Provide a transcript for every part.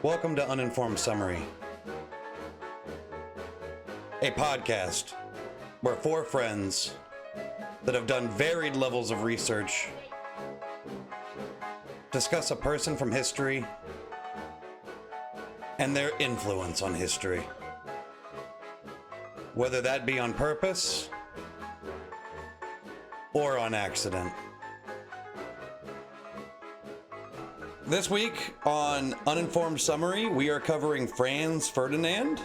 Welcome to Uninformed Summary, a podcast where four friends that have done varied levels of research discuss a person from history and their influence on history, whether that be on purpose or on accident. This week on Uninformed Summary, we are covering Franz Ferdinand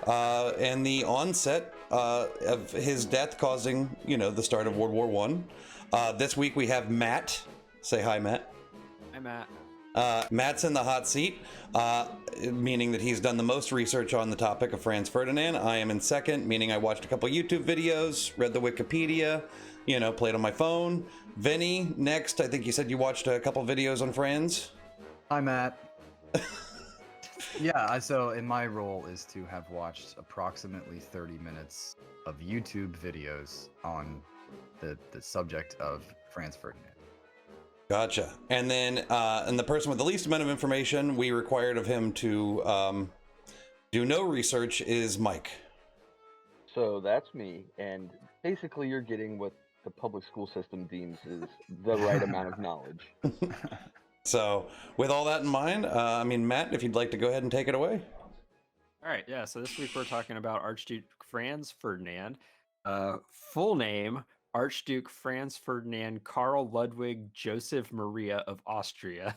and the onset of his death causing, the start of World War One. This week we have Matt. Say hi, Matt. Hi, Matt. Matt's in the hot seat, meaning that he's done the most research on the topic of Franz Ferdinand. I am in second, meaning I watched a couple YouTube videos, read the Wikipedia, played on my phone. Vinny, next. I think you said you watched a couple videos on Franz. Hi, Matt. Yeah, so in my role is to have watched approximately 30 minutes of YouTube videos on the subject of Franz Ferdinand. Gotcha. And then, and the person with the least amount of information we required of him to do no research is Mike. So that's me, and basically you're getting what the public school system deems is the right amount of knowledge. So, with all that in mind, Matt, if you'd like to go ahead and take it away. All right, yeah. So this week we're talking about Archduke Franz Ferdinand. Full name: Archduke Franz Ferdinand Karl Ludwig Joseph Maria of Austria.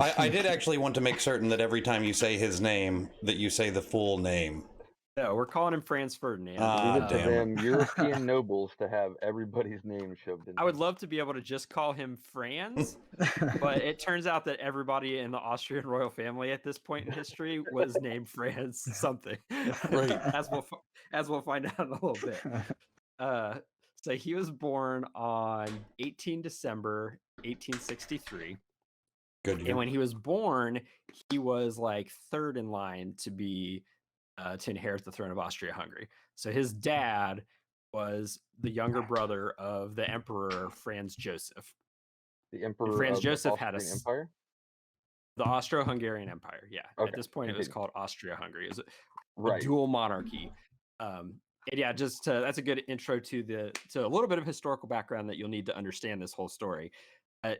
I did actually want to make certain that every time you say his name, that you say the full name. No, we're calling him Franz Ferdinand. Leave it to them European nobles to have everybody's name shoved in. I would love to be able to just call him Franz, but it turns out that everybody in the Austrian royal family at this point in history was named Franz something. Right. As we'll find out in a little bit. So he was born on 18 December 1863. Good year. And when he was born, he was like third in line to be to inherit the throne of Austria-Hungary. So his dad was the younger brother of the Emperor Franz Joseph. The Emperor Franz of Joseph the had Empire? The Austro-Hungarian Empire. Yeah. Okay. At this point, it was called Austria-Hungary. It was Right. a dual monarchy. And yeah, that's a good intro to a little bit of historical background that you'll need to understand this whole story.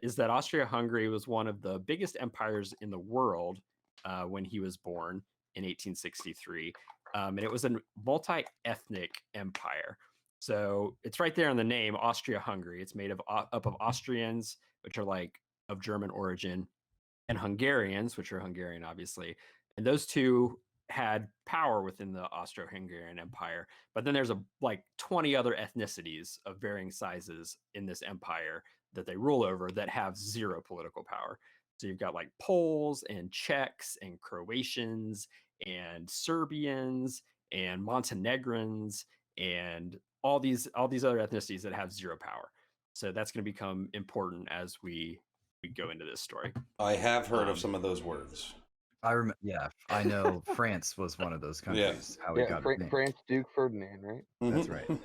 Is that Austria-Hungary was one of the biggest empires in the world when he was born in 1863, and it was a multi-ethnic empire. So it's right there in the name, Austria-Hungary. It's made up of Austrians, which are like of German origin, and Hungarians, which are Hungarian, obviously. And those two had power within the Austro-Hungarian Empire. But then there's 20 other ethnicities of varying sizes in this empire that they rule over that have zero political power. So you've got like Poles and Czechs and Croatians and Serbians and Montenegrins and all these other ethnicities that have zero power. So that's going to become important as we go into this story. I have heard of some of those words. I know France was one of those countries. Yeah. How we got France Duke Ferdinand, right? Mm-hmm. That's right.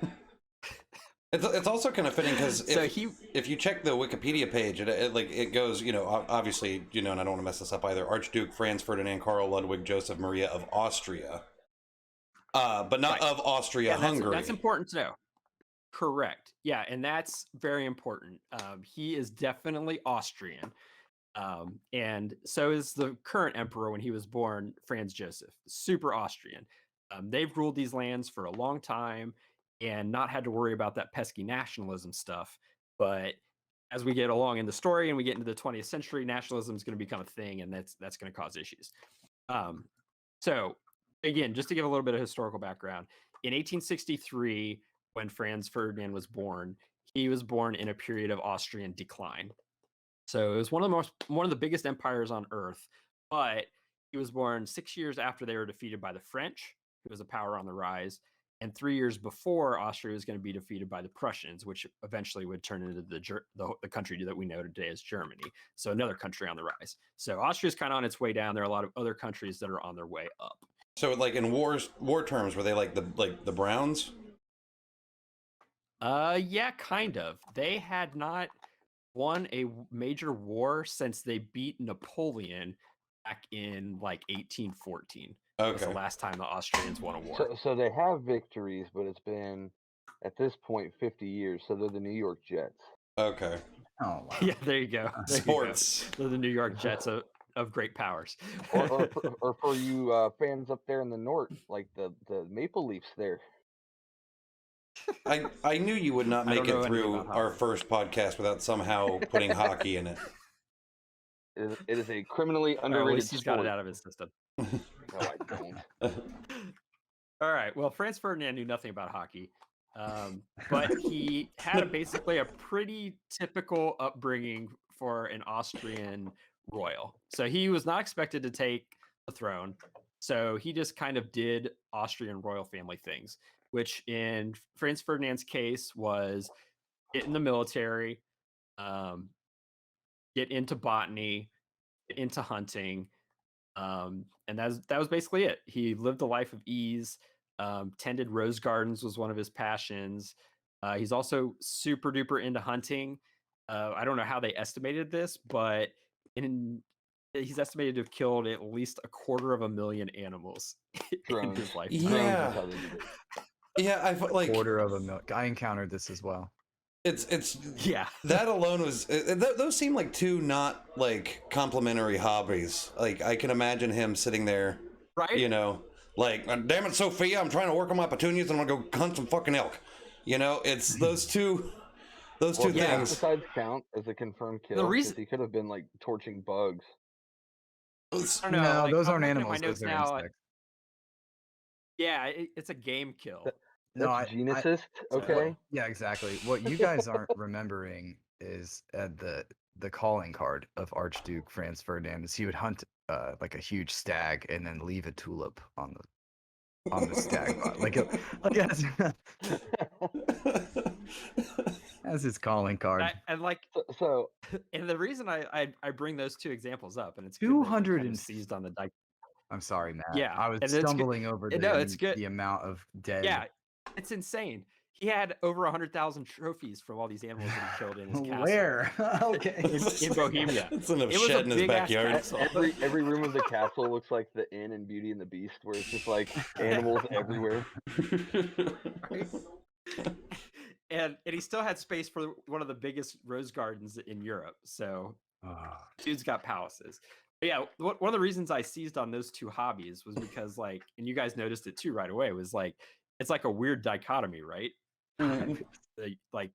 It's also kind of fitting because if you check the Wikipedia page, it goes, obviously, and I don't want to mess this up either. Archduke Franz Ferdinand Karl Ludwig Joseph Maria of Austria, but not of Austria-Hungary. That's important to know. Correct. Yeah, and that's very important. He is definitely Austrian, and so is the current emperor when he was born, Franz Joseph. Super Austrian. They've ruled these lands for a long time and not had to worry about that pesky nationalism stuff. But as we get along in the story and we get into the 20th century, nationalism is going to become a thing, and that's going to cause issues. So again, just to give a little bit of historical background, in 1863, when Franz Ferdinand was born, he was born in a period of Austrian decline. So it was one of the biggest empires on earth, but he was born 6 years after they were defeated by the French, who was a power on the rise, and 3 years before Austria was going to be defeated by the Prussians, which eventually would turn into the country that we know today as Germany. So another country on the rise. So Austria's kind of on its way down. There are a lot of other countries that are on their way up. So, like in war terms, were they like the Browns? Yeah, kind of. They had not won a major war since they beat Napoleon back in like 1814. Was the Okay. last time the Austrians won a war. So they have victories, but it's been at this point 50 years. So they're the New York Jets. Okay. Oh wow. Yeah, there you go. There you go. Sports. They're the New York Jets of great powers. Or for you fans up there in the north, like the Maple Leafs there. I knew you would not I make don't know it anything through about our hockey. first podcast without somehow putting hockey in it. It is a criminally Well, at underrated least he's got sport. it out of his system. No, I don't. All right. Well, Franz Ferdinand knew nothing about hockey, but he had basically a pretty typical upbringing for an Austrian royal. So he was not expected to take the throne. So he just kind of did Austrian royal family things, which in Franz Ferdinand's case was get in the military, get into botany, get into hunting, and that was basically it. He lived a life of ease. Tended rose gardens was one of his passions. He's also super duper into hunting. I don't know how they estimated this, but he's estimated to have killed at least 250,000 animals in Drones. his lifetime. Yeah. That's how they did it. Yeah, I felt like 250,000. I encountered this as well. it's Yeah. that alone was those seem like two not like complementary hobbies. Like I can imagine him sitting there, Right? you know, like damn it, Sophia, I'm trying to work on my petunias and I'm gonna go hunt some fucking elk. You know, it's those two Well, Yeah. things. pesticides count as a confirmed kill. The 'cause reason- he could have been like torching bugs. It's- I don't know. No, like, those I'm aren't looking at my animals. notes Those are now. insects. Yeah, it's a game kill. No, That's genicist, So- okay? Yeah, exactly. What you guys aren't remembering is the calling card of Archduke Franz Ferdinand is he would hunt like a huge stag and then leave a tulip on the stag bot. Like that's his calling card. And like, So and the reason I bring those two examples up, and it's good that you kind of 200 seized on the I'm sorry, Matt. Yeah, I was and it's good- stumbling over no, it's good. the amount of dead. Yeah, it's insane. He had over 100,000 trophies from all these animals that he killed in his castle. Where? Okay. In Bohemia. It's in a It was a shed in his big-ass backyard. castle. every room of the castle looks like the inn in Beauty and the Beast, where it's just like animals everywhere. Right? and he still had space for one of the biggest rose gardens in Europe. So dude's got palaces. But yeah, one of the reasons I seized on those two hobbies was because like, and you guys noticed it too right away, was like it's like a weird dichotomy, right? Like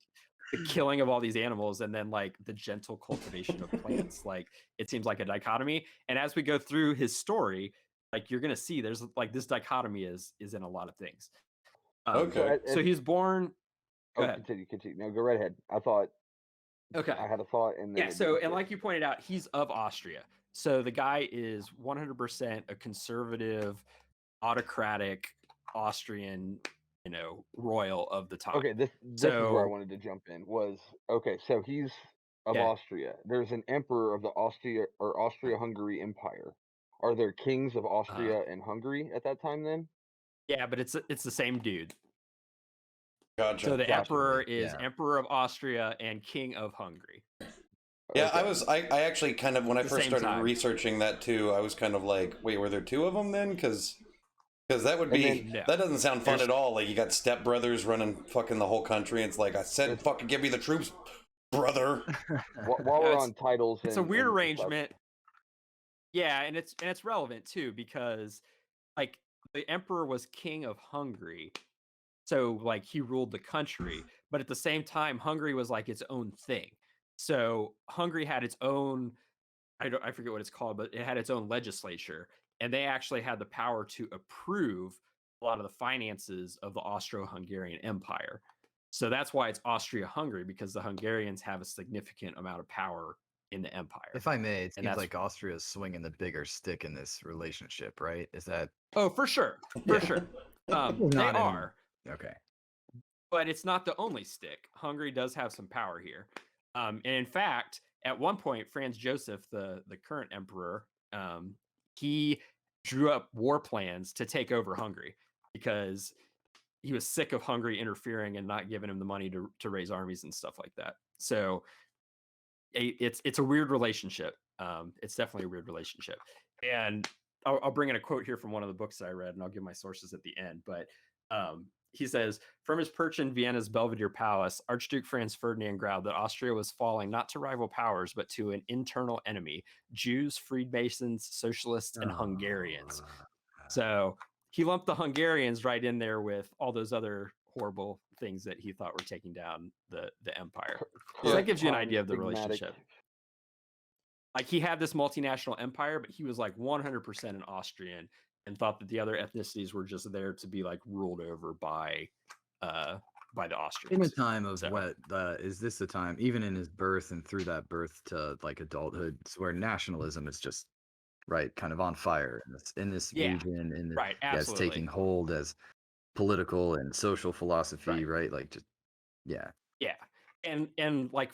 the killing of all these animals and then like the gentle cultivation of plants. Like it seems like a dichotomy. And as we go through his story, like you're gonna see there's like this dichotomy is in a lot of things. Okay. So he's born. Go ahead. Continue. No, go right ahead. I thought. Okay. I had a thought, and then Yeah. it So, and disappeared. like you pointed out, he's of Austria. So the guy is 100% a conservative, autocratic Austrian, royal of the time. Okay, this is where I So- wanted to jump in. So he's of Yeah. Austria. There's an emperor of the Austria-Hungary Empire. Are there kings of Austria and Hungary at that time then? Yeah, but it's the same dude. Gotcha. So the Gotcha. emperor is Yeah. emperor of Austria and king of Hungary. Yeah, Okay. I actually kind of, when I The first same started time. researching that too, I was kind of like, wait, were there two of them then? Because that would And be, then- Yeah. that doesn't sound fun There's- at all. Like you got stepbrothers running fucking the whole country. It's like, I said, There's- fucking give me the troops, brother. While we're it's- on titles, It's a and- weird and stuff, arrangement. Yeah, and it's relevant too because like the emperor was king of Hungary. So like he ruled the country, but at the same time Hungary was like its own thing. So Hungary had its own I forget what it's called, but it had its own legislature and they actually had the power to approve a lot of the finances of the Austro-Hungarian Empire. So that's why it's Austria-Hungary because the Hungarians have a significant amount of power in the empire. If I may, it And seems that's- like Austria is swinging the bigger stick in this relationship, right? Is that Oh, for sure. For sure. Well, They not in- are, okay? but it's not the only stick. Hungary does have some power here. And in fact, at one point, Franz Joseph, the current emperor, he drew up war plans to take over Hungary because he was sick of Hungary interfering and not giving him the money to raise armies and stuff like that. So it's a weird relationship. It's definitely a weird relationship. And I'll bring in a quote here from one of the books that I read, and I'll give my sources at the end. But he says, from his perch in Vienna's Belvedere Palace, Archduke Franz Ferdinand growled that Austria was falling not to rival powers, but to an internal enemy: Jews, Freemasons, Socialists, and Hungarians. So he lumped the Hungarians right in there with all those other horrible things that he thought were taking down the empire. So that gives you an idea of the relationship. Like, he had this multinational empire, but he was like 100% an Austrian and thought that the other ethnicities were just there to be like ruled over by the Austrians. In a time of is this the time, even in his birth and through that birth to like adulthood, where nationalism is just kind of on fire in this region, and it's taking hold as political and social philosophy, right? Like, just and like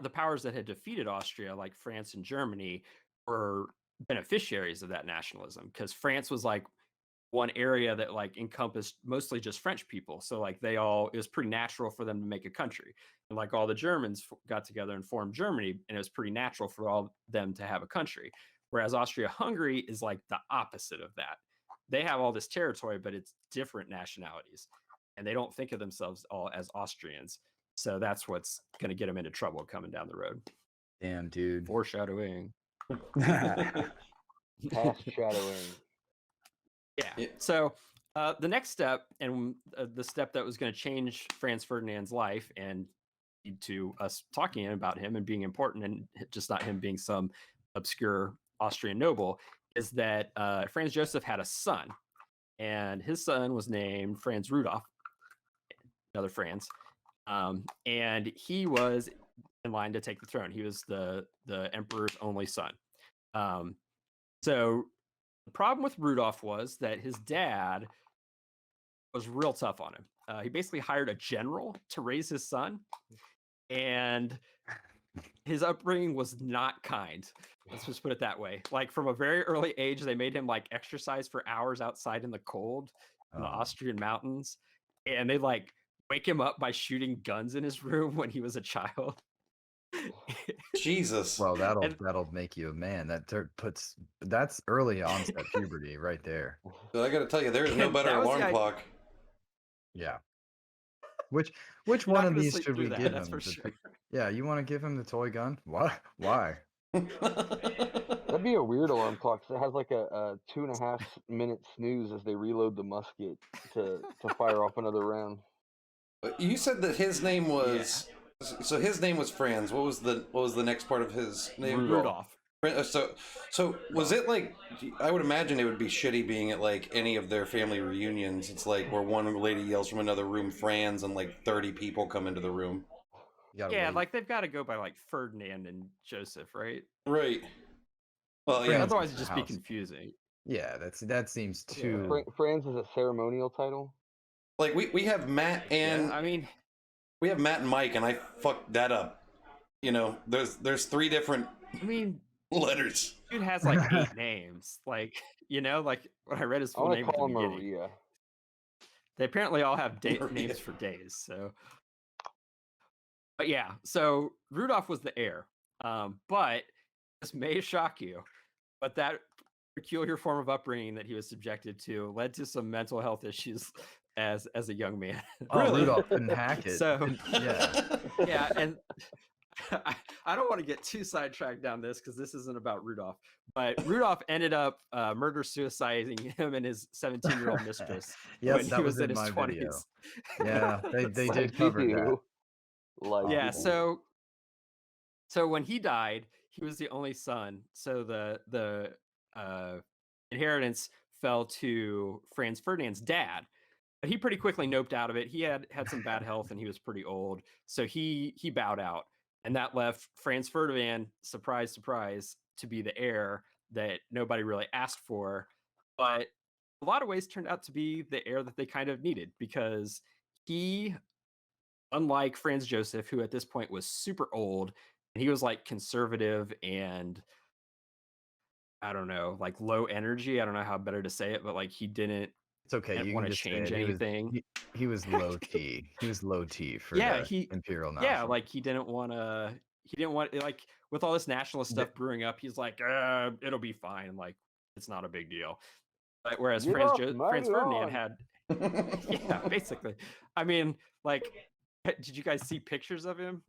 the powers that had defeated Austria, like France and Germany, were beneficiaries of that nationalism, because France was like one area that like encompassed mostly just French people. So like it was pretty natural for them to make a country. And like all the Germans got together and formed Germany, and it was pretty natural for all them to have a country. Whereas Austria-Hungary is like the opposite of that. They have all this territory, but it's different nationalities, and they don't think of themselves all as Austrians. So that's what's going to get them into trouble coming down the road. Damn, dude. Foreshadowing. Past-shadowing. Yeah. So the next step, and the step that was going to change Franz Ferdinand's life and lead to us talking about him and being important, and just not him being some obscure Austrian noble, is that Franz Joseph had a son, and his son was named Franz Rudolf, another Franz. And he was in line to take the throne. He was the emperor's only son. So the problem with Rudolf was that his dad was real tough on him. He basically hired a general to raise his son, and his upbringing was not kind. Let's just put it that way. Like, from a very early age, they made him like exercise for hours outside in the cold in the Austrian mountains, and they like wake him up by shooting guns in his room when he was a child. Jesus. Well, that'll make you a man. That's early onset puberty right there. So I got to tell you, there is no better alarm clock. Yeah. Which one of these should we give him? Sure. Yeah, you want to give him the toy gun? What? Why? That'd be a weird alarm clock. So it has like a 2.5-minute snooze as they reload the musket to fire off another round. You said that his name was so his name was Franz. What was the next part of his name? Rudolf. So was it like, I would imagine it would be shitty being at like any of their family reunions. It's like where one lady yells from another room, Franz, and like 30 people come into the room. Yeah, like they've got to go by like Ferdinand and Joseph, right? Right. Well, yeah. Otherwise it'd just be confusing. Yeah, that seems too. Franz is a ceremonial title. Like we have Matt and we have Matt and Mike, and I fucked that up. You know, there's 3 different letters. Dude has like 8 names. Like, like when I read his full name at the beginning. Maria. They apparently all have names for days. So, but yeah, so Rudolf was the heir. But this may shock you, but that peculiar form of upbringing that he was subjected to led to some mental health issues as a young man. Rudolf couldn't hack it. So yeah, and I don't want to get too sidetracked down this because this isn't about Rudolf, but Rudolf ended up murder-suiciding him and his 17-year-old mistress when he was in his 20s. Video. Yeah, they did cover that. Yeah, so when he died, he was the only son, so the inheritance fell to Franz Ferdinand's dad. But he pretty quickly noped out of it. He had some bad health and he was pretty old, so he bowed out. And that left Franz Ferdinand, surprise, surprise, to be the heir that nobody really asked for. But a lot of ways turned out to be the heir that they kind of needed, because he, unlike Franz Joseph, who at this point was super old, and he was like conservative and I don't know, like low energy. I don't know how better to say it, but like he didn't. It's okay. You want to change anything. He was low T. He was low T for Imperial national. Yeah, like he didn't want to he didn't want like with all this nationalist stuff brewing up. He's like, it'll be fine. Like it's not a big deal. But whereas Get Franz off Franz my Ferdinand lawn. had, yeah, basically. I mean, like, did you guys see pictures of him?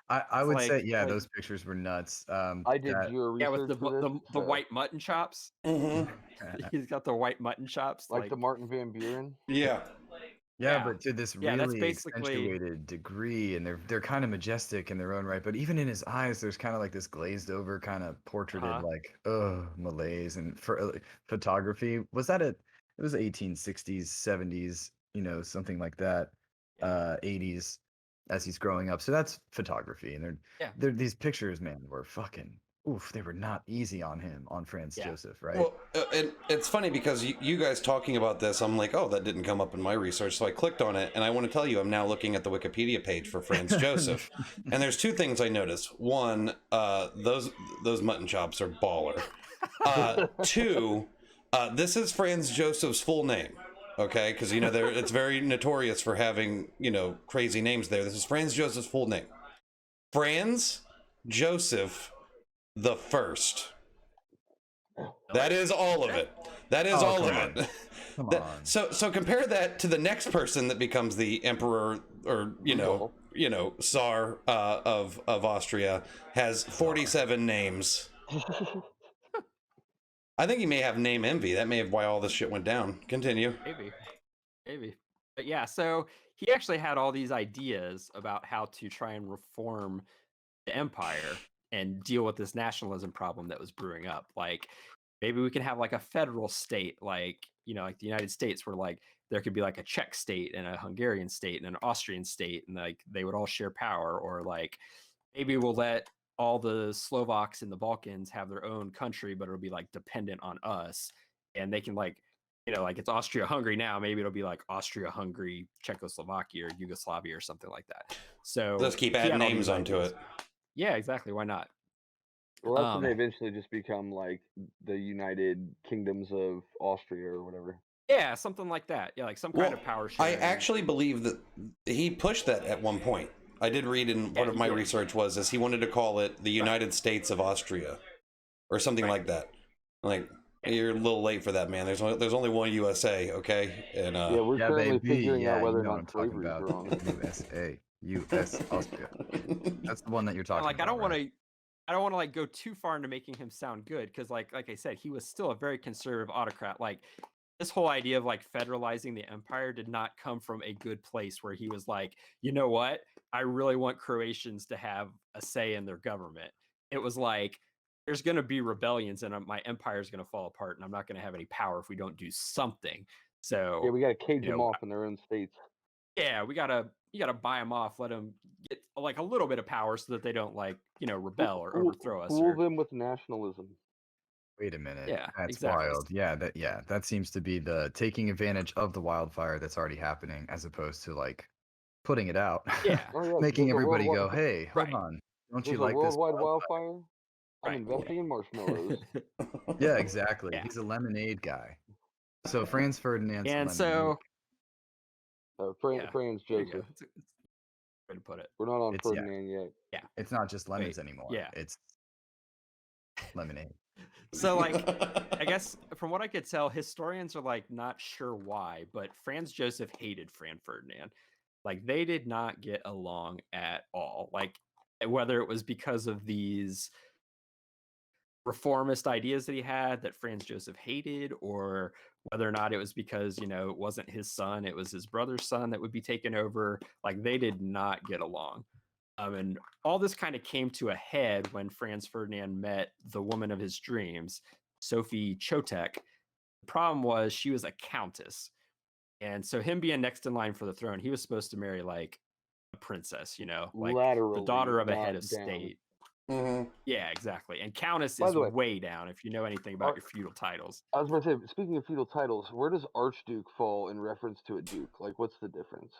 I It's would say, like- yeah, like- those pictures were nuts. I did that- your Yeah, research with for this. the white mutton chops. Mhm. He's got the white mutton chops. like the Martin Van Buren. Yeah. Yeah, Yeah. but to this Yeah, that's really basically- accentuated degree, and they're kind of majestic in their own right. But even in his eyes, there's kind of like this glazed over, kind of portraited like malaise. And for photography, was that it was 1860s, 70s, something like that, 80s, as he's growing up. So that's photography, and they're these pictures, man, were fucking. Oof, they were not easy on him, on Franz Joseph, right? Well, it's funny because you guys talking about this, I'm like, oh, that didn't come up in my research. So I clicked on it, and I want to tell you, I'm now looking at the Wikipedia page for Franz Joseph. And there's two things I noticed. One, those mutton chops are baller. Two, this is Franz Joseph's full name. Okay, because it's very notorious for having crazy names there. This is Franz Joseph's full name. Franz Joseph the First. That is all of it. That is all of it. Come That- on. so compare that to the next person that becomes the emperor, or Tsar of Austria, has 47 names. I think he may have name envy. That may have why all this shit went down. Continue. Maybe. But yeah, so he actually had all these ideas about how to try and reform the empire and deal with this nationalism problem that was brewing up. Like maybe we can have like a federal state, like like the United States, where like there could be like a Czech state and a Hungarian state and an Austrian state, and like they would all share power. Or like maybe we'll let all the Slovaks in the Balkans have their own country, but it'll be like dependent on us, and they can like like it's Austria-Hungary now. Maybe it'll be like Austria-Hungary, Czechoslovakia, or Yugoslavia, or something like that. So Let's keep he had adding all names these onto ideas. it. Yeah, exactly. Why not? Well, that's when they eventually just become like the United Kingdoms of Austria or whatever. Yeah, something like that. Yeah, like some kind of power I sharing. actually believe that he pushed that at one point. I did read in one of my research was he wanted to call it the United States of Austria, or something like that. Like you're a little late for that, man. There's only one USA, okay? And yeah, we're currently baby. figuring out whether or what I'm not talking slavery is about. wrong. USA, US, Austria. That's the one that you're talking like about. I don't want right? to. I don't want to like go too far into making him sound good, because like I said, he was still a very conservative autocrat. Like this whole idea of like federalizing the empire did not come from a good place where he was like, you know what? I really want Croatians to have a say in their government. It was like, there's going to be rebellions and my empire is going to fall apart, and I'm not going to have any power if we don't do something. So Yeah, we got to cage them off in their own states. yeah, you gotta buy them off, let them get like a little bit of power so that they don't like rebel or overthrow us. Fool them with nationalism. Wait a minute. Yeah, That's exactly. wild. That seems to be the taking advantage of the wildfire that's already happening, as opposed to like putting it out. Yeah. Oh, yeah, Making there's a everybody go, worldwide- hey, hold Right. on. Don't There's you a like this? worldwide wildfire. I'm Right. investing in marshmallows. Yeah, exactly. Yeah. He's a lemonade guy. So Franz Ferdinand's And lemonade. so Franz there you Joseph. go. That's a way to put it. We're not on It's- yeah. Ferdinand yet. It's not just lemons Wait, anymore. yeah. It's lemonade. So like I guess from what I could tell, historians are like not sure why, but Franz Joseph hated Franz Ferdinand. Like they did not get along at all. Like whether it was because of these reformist ideas that he had that Franz Joseph hated, or whether or not it was because it wasn't his son, it was his brother's son that would be taken over. Like they did not get along. And all this kind of came to a head when Franz Ferdinand met the woman of his dreams, Sophie Chotek. The problem was she was a countess. And so him being next in line for the throne, he was supposed to marry like a princess, like Laterally, the daughter of a not head of down. state. Mhm. Yeah, exactly. And countess By is the way, way down if you know anything about your feudal titles. I was about to say, speaking of feudal titles, where does Archduke fall in reference to a duke? Like, what's the difference?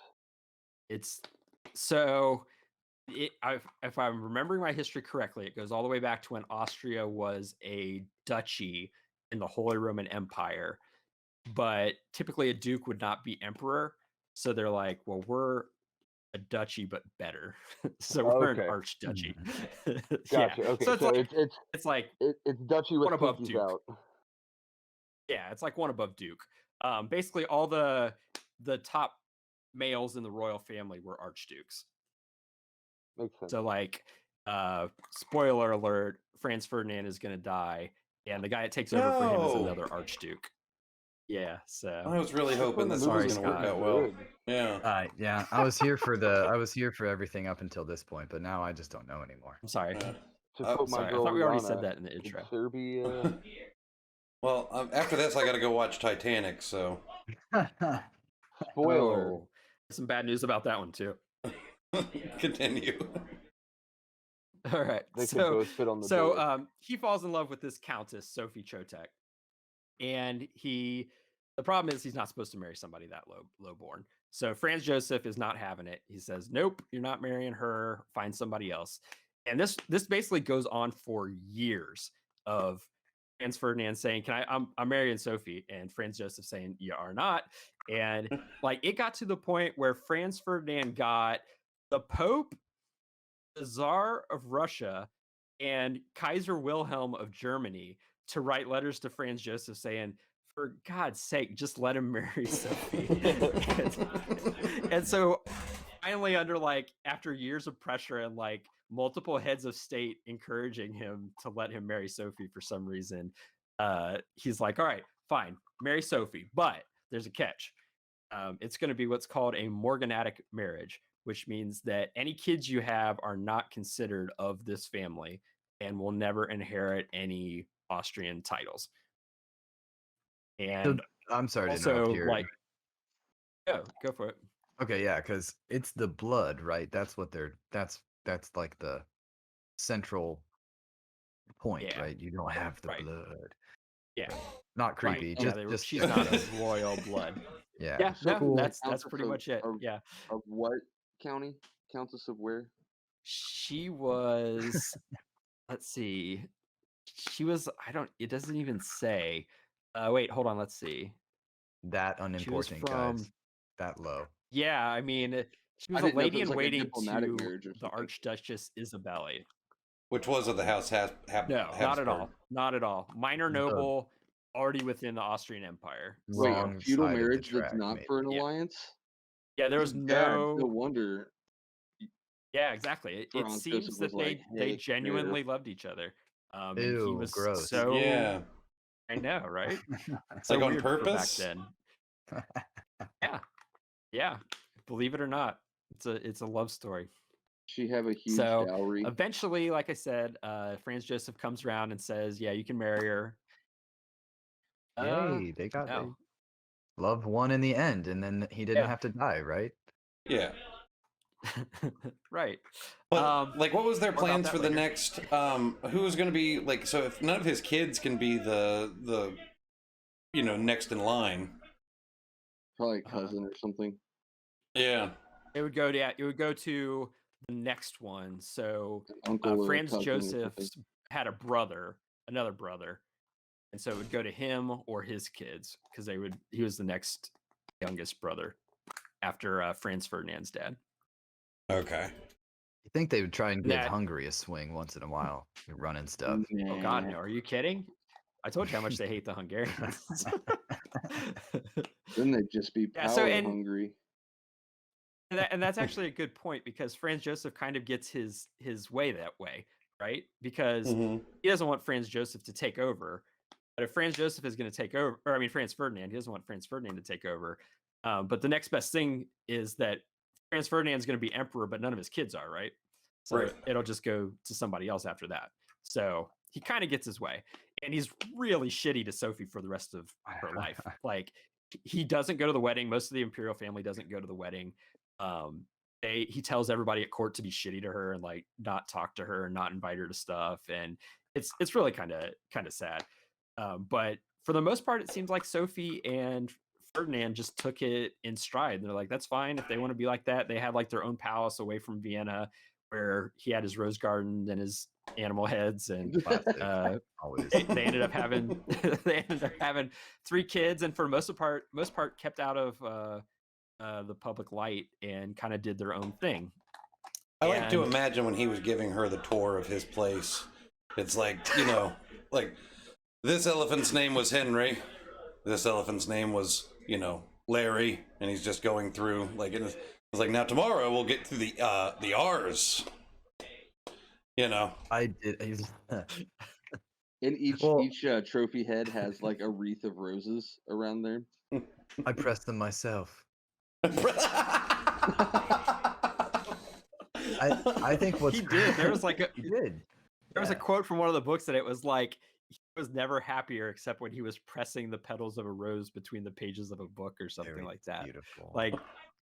It's so if I'm remembering my history correctly, it goes all the way back to when Austria was a duchy in the Holy Roman Empire. But typically a duke would not be emperor. So they're like, well, we're a duchy but better. So we're an Okay. archduchy. Gotcha. Okay. So So it's like it's duchy with one above pinkies Duke. out. Yeah, it's like one above Duke. Basically all the top males in the royal family were archdukes. Makes sense. So like spoiler alert, Franz Ferdinand is going to die and the guy that takes over for him is No. another archduke. Yeah, so I was really hoping this Sorry, was going to work Scott. out well. Good. Yeah. Yeah, I was here for everything up until this point, but now I just don't know anymore. I'm sorry. Yeah. To quote my Sorry, I girl thought we already Rihanna, said that in the did intro. Serbia. Well, after this, I got to go watch Titanic, so. Spoiler. Oh, some bad news about that one too. Continue. All right. They could both fit on the door. He falls in love with this countess, Sophie Chotek. And the problem is he's not supposed to marry somebody that low born. So Franz Joseph is not having it. He says, nope, you're not marrying her. Find somebody else. And this basically goes on for years of Franz Ferdinand saying, I'm marrying Sophie, and Franz Joseph saying, you are not. And like it got to the point where Franz Ferdinand got the Pope, the Tsar of Russia, and Kaiser Wilhelm of Germany to write letters to Franz Joseph saying, for God's sake, just let him marry Sophie. and so finally, after years of pressure and like multiple heads of state encouraging him to let him marry Sophie for some reason, he's like, all right, fine, marry Sophie. But there's a catch. It's going to be what's called a morganatic marriage, which means that any kids you have are not considered of this family and will never inherit any Austrian titles. And I'm sorry to also, interrupt here. go for it. Okay, yeah, because it's the blood, right? That's like the central point, Yeah. right? You don't have the Right. blood. Yeah. Not creepy. Right. Just She's not of royal blood. yeah. Yeah, So no, cool. that's Countess pretty much it. of- Yeah. Of what county? Countess of where? She was let's see. She was it doesn't even say. Wait, hold on, let's see. That unimportant, guys. That low. Yeah, I mean, she was I a didn't know if lady it was in like a waiting diplomatic to marriage or the something. Archduchess Isabella. Which was of the House No, not at Habsburg. all. Not at all. Minor noble, already within the Austrian Empire. Wait, Wrong a feudal side of the marriage that's track, not maybe. for an Yeah. alliance? Yeah, there was No no. wonder. Yeah, exactly. It Franz seems Joseph that was like, they "Hey, genuinely loved each other. And he Ew, was gross. so. Yeah. I know, right? Like on weird for purpose? back then. Yeah. Believe it or not, it's a love story. She have a huge So, dowry." Eventually, like I said, Franz Joseph comes around and says, "Yeah, you can marry her." Yay, they got No. love won in the end, and then he didn't Yeah. have to die, right? Yeah. Right. But what was their more about plans that for the later. next? Who was going to be so if none of his kids can be the next in line? Probably a cousin or something. Yeah. It would go to the next one. So An uncle or a Franz cousin or something. Joseph had another brother, and so it would go to him or his kids because he was the next youngest brother after Franz Ferdinand's dad. Okay. You think they would try and give That- Hungary a swing once in a while, running stuff. Oh God, no! Are you kidding? I told you how much they hate the Hungarians. Then they'd just be Yeah, power so, and- hungry. And that's actually a good point because Franz Joseph kind of gets his way that way, right? Because Mhm. he doesn't want Franz Joseph to take over. But if Franz Joseph is going to take over, or I mean Franz Ferdinand, he doesn't want Franz Ferdinand to take over. But the next best thing is that Franz Ferdinand is going to be emperor, but none of his kids are, right? So Right. it'll just go to somebody else after that. So he kind of gets his way, and he's really shitty to Sophie for the rest of her life. Like he doesn't go to the wedding. Most of the imperial family doesn't go to the wedding. He tells everybody at court to be shitty to her and like not talk to her and not invite her to stuff, and it's really kind of sad. But for the most part, it seems like Sophie and Ferdinand just took it in stride. They're like, that's fine if they want to be like that. They had like their own palace away from Vienna where he had his rose garden and his animal heads, and Always. they ended up having 3 kids, and for the most part kept out of the public light and kind of did their own thing. I like to And- imagine when he was giving her the tour of his place. It's like, like this elephant's name was Henry. This elephant's name was, Larry, and he's just going through it's like, now tomorrow we'll get through the R's. I did. And each Well- each trophy head has like a wreath of roses around there. I pressed them myself. I think what's He did. There was like he did. there was a Yeah. quote from one of the books that it was like he was never happier except when he was pressing the petals of a rose between the pages of a book or something Very like that. Beautiful. Like,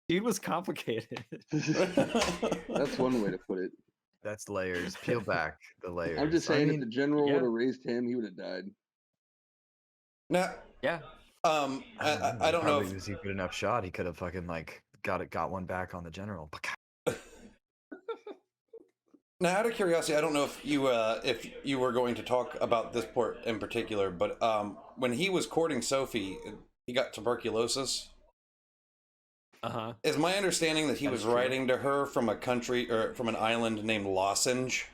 dude was complicated. That's one way to put it. That's layers. Peel back the layers. I'm just I saying, mean, if the general yeah. would have raised him, he would have died. Now, Yeah. I don't know probably if was he a good enough shot. He could have fucking got one back on the general. Now, out of curiosity, I don't know if you were going to talk about this port in particular, but when he was courting Sophie, he got tuberculosis. Uh-huh. Is my understanding that he was That's true. writing to her from a country or from an island named Lozenge?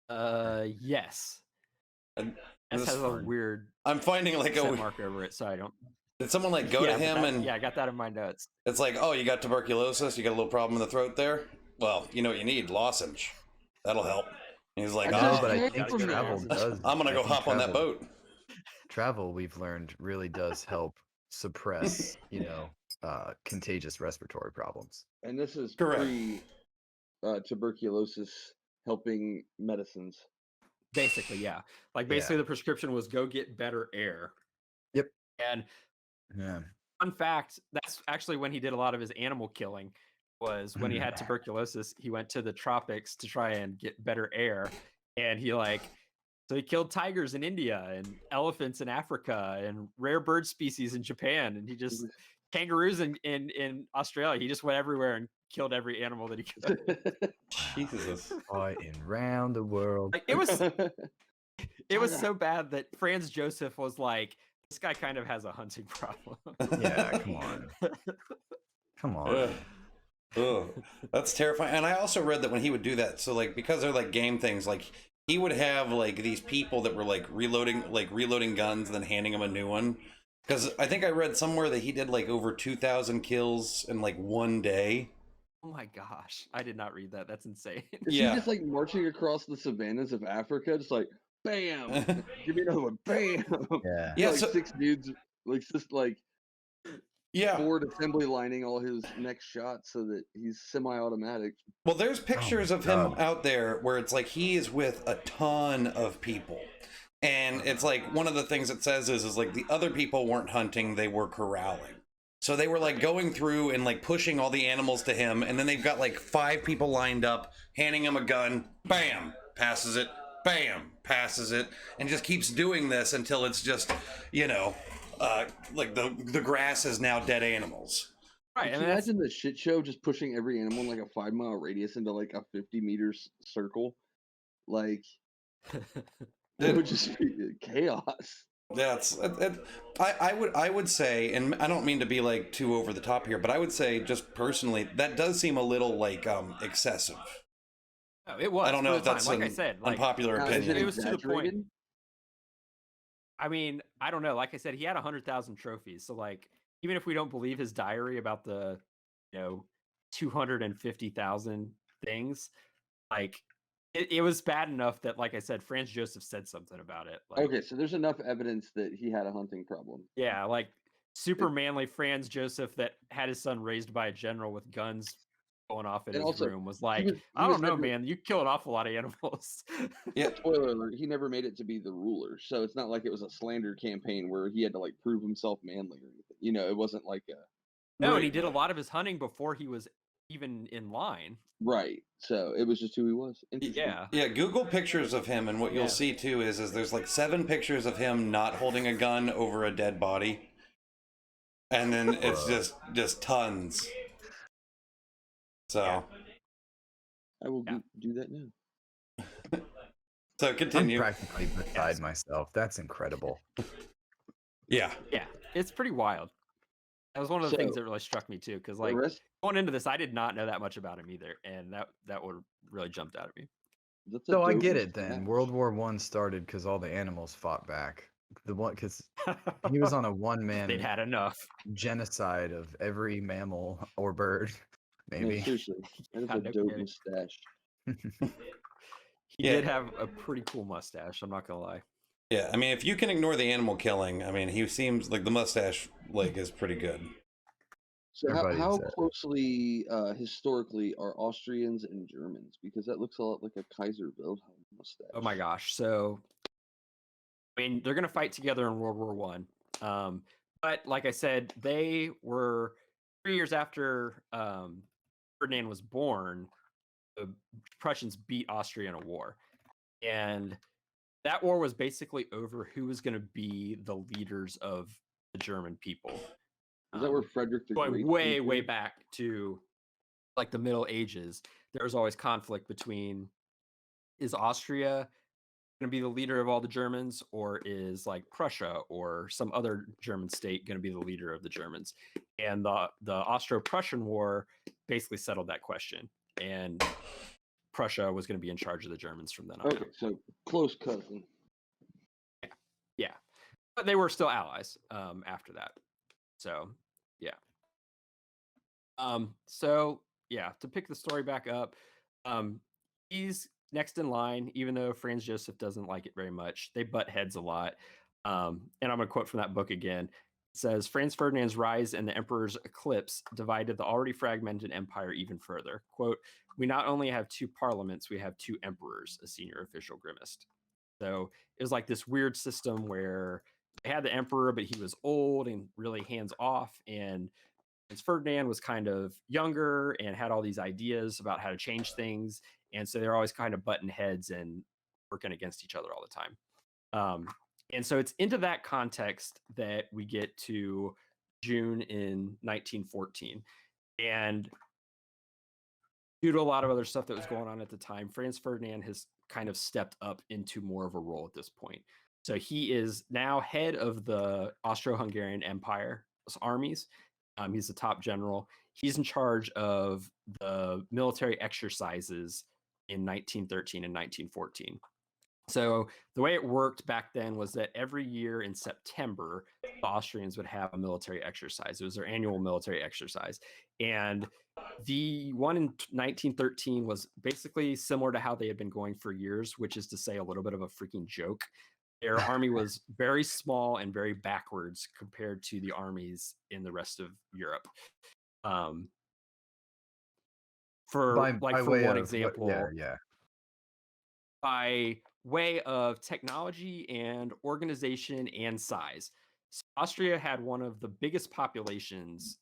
Yes. And This this- has a weird I'm finding like set a. mark over it, so I don't. Did someone like go yeah, to but him that- and yeah, I got that in my notes. it's like, oh, you got tuberculosis, you got a little problem in the throat there? Well, you know what you need? Lozenge. That'll help. And he's like, I No, know, oh, but I heck think from travel there. does. I'm gonna I go think hop on that travel- boat. Travel, we've learned, really does help suppress, contagious respiratory problems. And this is Correct. pre tuberculosis helping medicines. Basically, yeah. Like Yeah. basically the prescription was go get better air. Yep. And Yeah. fun fact, that's actually when he did a lot of his animal killing was when he had tuberculosis, he went to the tropics to try and get better air. And so he killed tigers in India and elephants in Africa and rare bird species in Japan. And he just kangaroos in Australia. He just went everywhere and killed every animal that he could. Jesus. Fighting round the world. Like, it was so bad that Franz Joseph was like, this guy kind of has a hunting problem. Yeah, come on. Come on. Ugh. Ugh. That's terrifying. And I also read that when he would do that, so like because they're like game things, like he would have like these people that were like reloading guns and then handing him a new one. Because I think I read somewhere that he did like over 2,000 kills in like one day. Oh my gosh. I did not read that. That's insane. Is Yeah. he just like marching across the savannas of Africa, just like bam, give me another one, bam. Yeah. Yeah, like so- 6 dudes, like just like Yeah. forward assembly lining all his next shots so that he's semi-automatic. Well, there's pictures my of him God. out there where it's like he is with a ton of people. And it's like one of the things it says is like the other people weren't hunting, they were corralling. So they were like going through and like pushing all the animals to him, and then they've got like 5 people lined up, handing him a gun, bam, passes it, bam, passes it, and just keeps doing this until it's just, like the grass is now dead animals. Right. Can And you that's, imagine the shit show just pushing every animal in like a 5-mile radius into like a 50 meters circle? Like it would just be chaos. That's I would say, and I don't mean to be like too over the top here, but I would say just personally that does seem a little like excessive. oh, it was. I don't know for if the that's time. Like an I said, like, unpopular Now, is opinion. it was to the point. exaggerated? I mean, I don't know. Like I said, he had 100,000 trophies. So like, even if we don't believe his diary about the, 250,000 things, like it was bad enough that, like I said, Franz Joseph said something about it. Like, Okay, so there's enough evidence that he had a hunting problem. yeah, like super manly Franz Joseph that had his son raised by a general with guns going off in And his also, room was like, was- he I don't was know, never- man, you kill an awful lot of animals. Yeah, Spoiler alert, he never made it to be the ruler. So it's not like it was a slander campaign where he had to like prove himself manly or anything. It wasn't like a No, and Right. he did a lot of his hunting before he was even in line. right. So it was just who he was. Interesting. Yeah. yeah. Google pictures of him, and what you'll Yeah. see too is there's like 7 pictures of him not holding a gun over a dead body, and then it's just tons. So Yeah. I will Yeah. do that now. so I'm continue. practically beside myself. That's incredible. Yeah. Yeah. It's pretty wild. That was one of the things So, that really struck me too, because the like rest, going into this, I did not know that much about him either, and that would really jumped out at me. that's a So I dope get it then. mustache. World War One started because all the animals fought back. The one because he was on a They'd one-man had enough. genocide of every mammal or bird, No, maybe. seriously, that is Yeah, a no dope kidding. mustache. He Yeah. did have a pretty cool mustache. I'm not gonna lie. Yeah, I mean, if you can ignore the animal killing, I mean, he seems like the mustache like is pretty good. So Everybody how said. closely historically are Austrians and Germans? Because that looks a lot like a Kaiser Wilhelm mustache. Oh my gosh. So I mean, they're gonna fight together in World War One. But like I said, they were 3 years after Ferdinand was born. The Prussians beat Austria in a war, and that war was basically over who was going to be the leaders of the German people. Is that where Frederick the Going Great way, came way from? back to like the Middle Ages, there was always conflict between is Austria going to be the leader of all the Germans, or is like Prussia or some other German state going to be the leader of the Germans? And the Austro-Prussian War basically settled that question, and Prussia was going to be in charge of the Germans from then on. Okay, so close cousin. Yeah, but they were still allies after that. So yeah. So yeah, to pick the story back up, he's next in line, even though Franz Joseph doesn't like it very much. They butt heads a lot. And I'm gonna quote from that book again. It says Franz Ferdinand's rise and the emperor's eclipse divided the already fragmented empire even further. Quote, we not only have two parliaments, we have two emperors, a senior official grimaced. So it was like this weird system where they had the emperor, but he was old and really hands off. And Ferdinand was kind of younger and had all these ideas about how to change things. And so they're always kind of butting heads and working against each other all the time. And so it's into that context that we get to June in 1914. And due to a lot of other stuff that was going on at the time, Franz Ferdinand has kind of stepped up into more of a role at this point. So he is now head of the Austro-Hungarian Empire's armies. He's the top general. He's in charge of the military exercises in 1913 and 1914. So the way it worked back then was that every year in September, the Austrians would have a military exercise. It was their annual military exercise. And the one in 1913 was basically similar to how they had been going for years, which is to say a little bit of a freaking joke. Their army was very small and very backwards compared to the armies in the rest of Europe. For one example, by way of technology and organization and size, so Austria had one of the biggest populations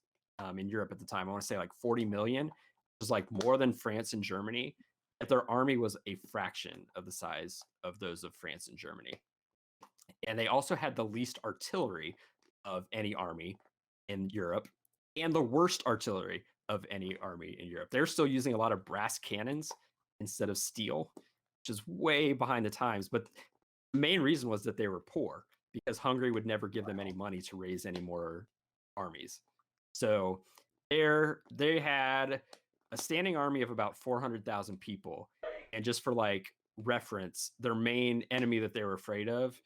in Europe at the time. I want to say like 40 million. It was like more than France and Germany. But their army was a fraction of the size of those of France and Germany. And they also had the least artillery of any army in Europe and the worst artillery of any army in Europe. They're still using a lot of brass cannons instead of steel, which is way behind the times. But the main reason was that they were poor because Hungary would never give them any money to raise any more armies. So they had a standing army of about 400,000 people. And just for like reference, their main enemy that they were afraid of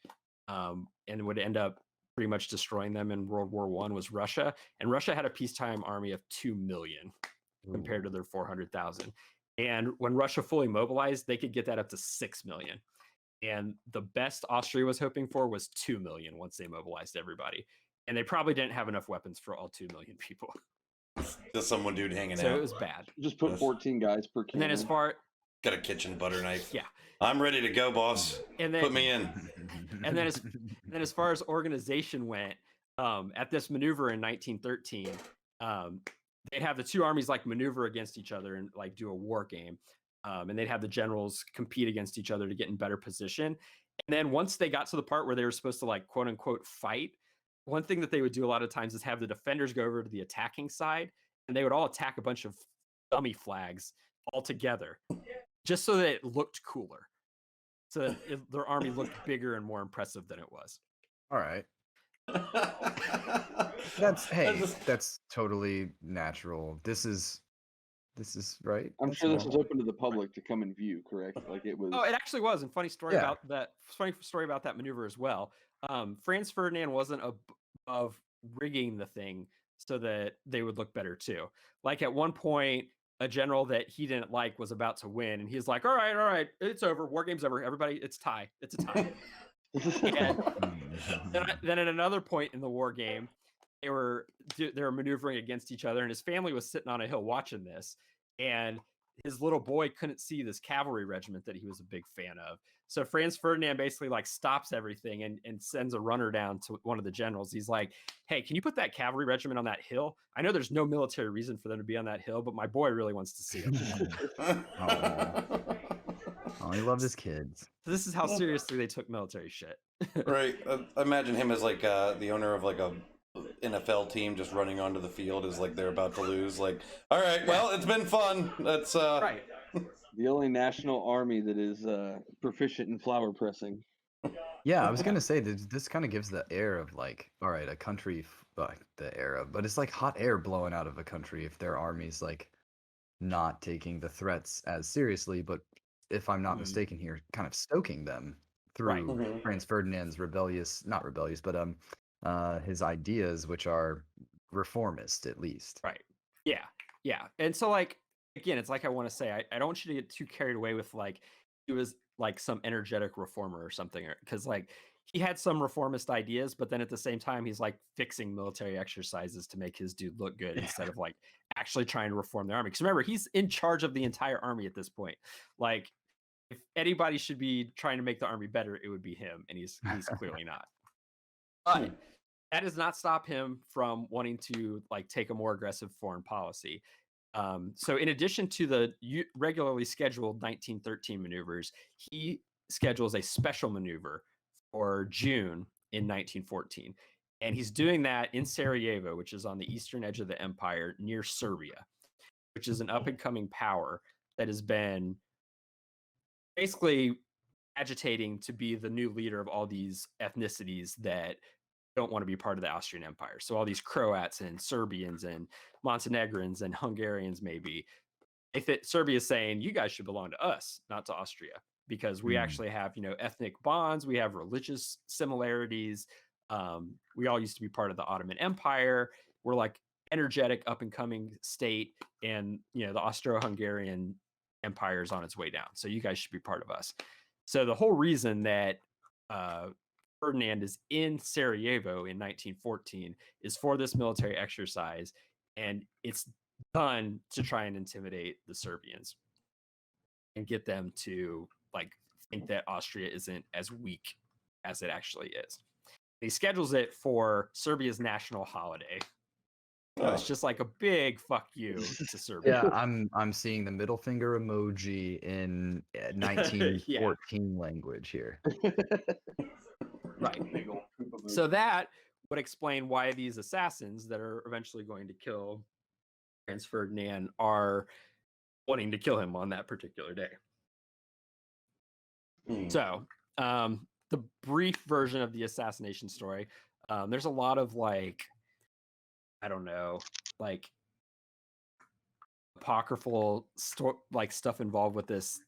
and would end up pretty much destroying them in World War I was Russia. And Russia had a peacetime army of 2 million compared to their 400,000. And when Russia fully mobilized, they could get that up to 6 million. And the best Austria was hoping for was 2 million once they mobilized everybody. And they probably didn't have enough weapons for all 2 million people. Just someone dude hanging So out. it was bad. Just put 14 guys per cannon. And then as far... Got a kitchen butter knife. Yeah. I'm ready to go, boss. And then, put me in. And then as far as organization went, at this maneuver in 1913, they'd have the two armies like maneuver against each other and like do a war game. And they'd have the generals compete against each other to get in better position. And then once they got to the part where they were supposed to like quote unquote fight, one thing that they would do a lot of times is have the defenders go over to the attacking side and they would all attack a bunch of dummy flags all together just so that it looked cooler. So that their army looked bigger and more impressive than it was. All right. That's hey, just- that's totally natural. This is right. I'm That's sure this is normal. open to the public to come and view, correct? Like it was. Oh, it actually was. And funny story Yeah. about that. Funny story about that maneuver as well. Franz Ferdinand wasn't above rigging the thing so that they would look better too. Like at one point, a general that he didn't like was about to win, and he's like, all right, it's over. War game's over. Everybody, it's tie. It's a tie." And then at another point in the war game, they were maneuvering against each other, and his family was sitting on a hill watching this, and his little boy couldn't see this cavalry regiment that he was a big fan of. So Franz Ferdinand basically like stops everything and sends a runner down to one of the generals. He's like, hey, can you put that cavalry regiment on that hill? I know there's no military reason for them to be on that hill, but my boy really wants to see them. Oh, he loved his kids. So this is how seriously they took military shit. Right. Imagine him as like the owner of like a NFL team just running onto the field as like they're about to lose. Like, all right, well, it's been fun. That's Right. The only national army that is proficient in flower pressing. Yeah, I was gonna say this kind of gives the air of like, all right, a country, like the air of, but it's like hot air blowing out of a country if their army's like not taking the threats as seriously, but if I'm not mistaken here, kind of stoking them through Right. Franz Ferdinand's not rebellious, but his ideas, which are reformist at least. Right. Yeah. And so like again, it's like I want to say, I don't want you to get too carried away with like he was like some energetic reformer or something, because like he had some reformist ideas, but then at the same time he's like fixing military exercises to make his dude look good instead of like actually trying to reform the army. Because remember, he's in charge of the entire army at this point. Like if anybody should be trying to make the army better, it would be him, and he's clearly not. But that does not stop him from wanting to like take a more aggressive foreign policy. So in addition to the regularly scheduled 1913 maneuvers, he schedules a special maneuver for June in 1914. And he's doing that in Sarajevo, which is on the eastern edge of the empire near Serbia, which is an up and coming power that has been basically agitating to be the new leader of all these ethnicities that don't want to be part of the Austrian Empire. So all these Croats and Serbians and Montenegrins and Hungarians, maybe. Serbia is saying, you guys should belong to us, not to Austria, because we actually have, ethnic bonds. We have religious similarities. We all used to be part of the Ottoman Empire. We're like energetic, up and coming state. And, the Austro-Hungarian Empire is on its way down. So you guys should be part of us. So the whole reason that Ferdinand is in Sarajevo in 1914 is for this military exercise, and it's done to try and intimidate the Serbians and get them to like think that Austria isn't as weak as it actually is. He schedules it for Serbia's national holiday. So it's just like a big fuck you to Serbia. Yeah, I'm seeing the middle finger emoji in 1914 language here. Right. So that would explain why these assassins that are eventually going to kill Franz Ferdinand are wanting to kill him on that particular day. So the brief version of the assassination story, there's a lot of like, I don't know, like apocryphal stuff involved with this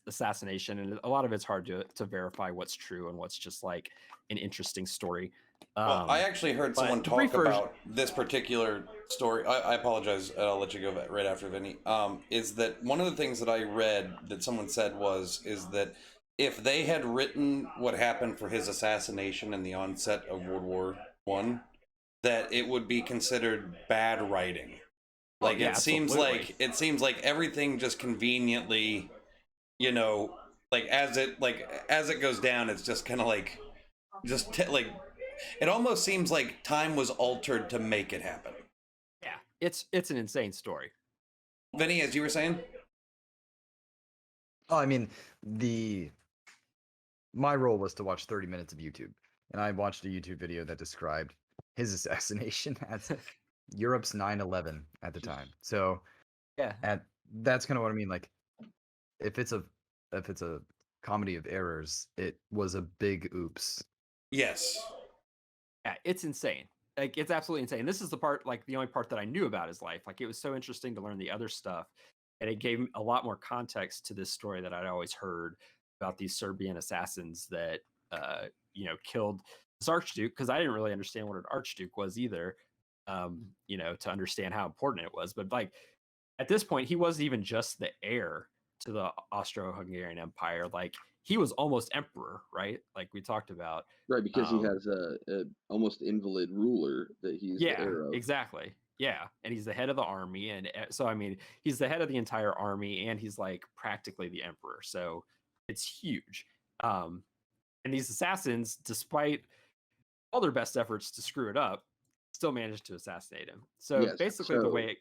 assassination, and a lot of it's hard to verify what's true and what's just like an interesting story. Well, I actually heard someone talk about this particular story. I apologize. I'll let you go right after Vinny. Is that one of the things that I read that someone said is that if they had written what happened for his assassination in the onset of World War I, that it would be considered bad writing. Like it seems like everything just conveniently, like as it goes down, it's just kind of like it almost seems like time was altered to make it happen. Yeah, it's an insane story. Vinny, as you were saying? Oh, I mean, my role was to watch 30 minutes of YouTube, and I watched a YouTube video that described his assassination as Europe's 9/11 at the time. So yeah, that's kind of what I mean. Like, if it's a comedy of errors, it was a big oops. Yes. Yeah, it's insane. Like, it's absolutely insane. This is the part, like, the only part that I knew about his life. Like, it was so interesting to learn the other stuff, and it gave a lot more context to this story that I'd always heard about these Serbian assassins that killed this Archduke, because I didn't really understand what an Archduke was either. To understand how important it was. But like at this point, he wasn't even just the heir to the Austro-Hungarian Empire. Like, he was almost emperor, right? Like we talked about. Right, because he has a almost invalid ruler that he's the heir of. Exactly. Yeah, and he's the head of the army, and so I mean, he's the head of the entire army, and he's like practically the emperor. So it's huge. And these assassins, despite all their best efforts to screw it up, still managed to assassinate him. So Yes, basically, the way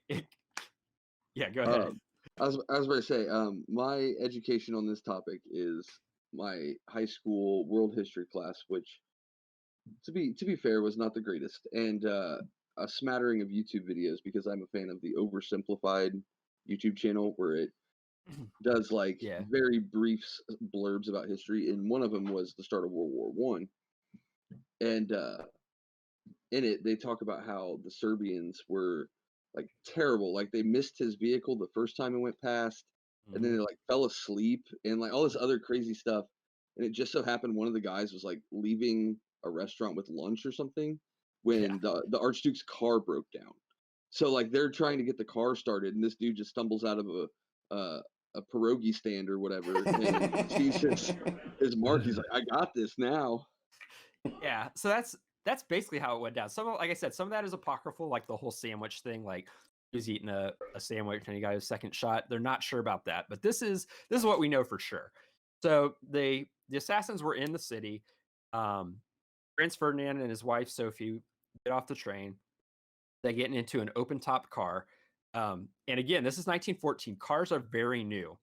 yeah, go ahead. I was about to say, my education on this topic is my high school world history class, which, to be fair, was not the greatest, and a smattering of YouTube videos, because I'm a fan of the Oversimplified YouTube channel, where it does like very brief blurbs about history, and one of them was the start of World War One, and in it they talk about how the Serbians were like terrible, like they missed his vehicle the first time it went past, and then they like fell asleep and like all this other crazy stuff, and it just so happened one of the guys was like leaving a restaurant with lunch or something when the Archduke's car broke down. So like they're trying to get the car started, and this dude just stumbles out of a pierogi stand or whatever, and sees his mark. He's like, I got this now. Yeah, so that's basically how it went down. Like I said, some of that is apocryphal, like the whole sandwich thing. Like he was eating a sandwich and he got his second shot. They're not sure about that, but this is what we know for sure. So the assassins were in the city. Franz Ferdinand and his wife Sophie get off the train. They get into an open top car. And again, this is 1914. Cars are very new,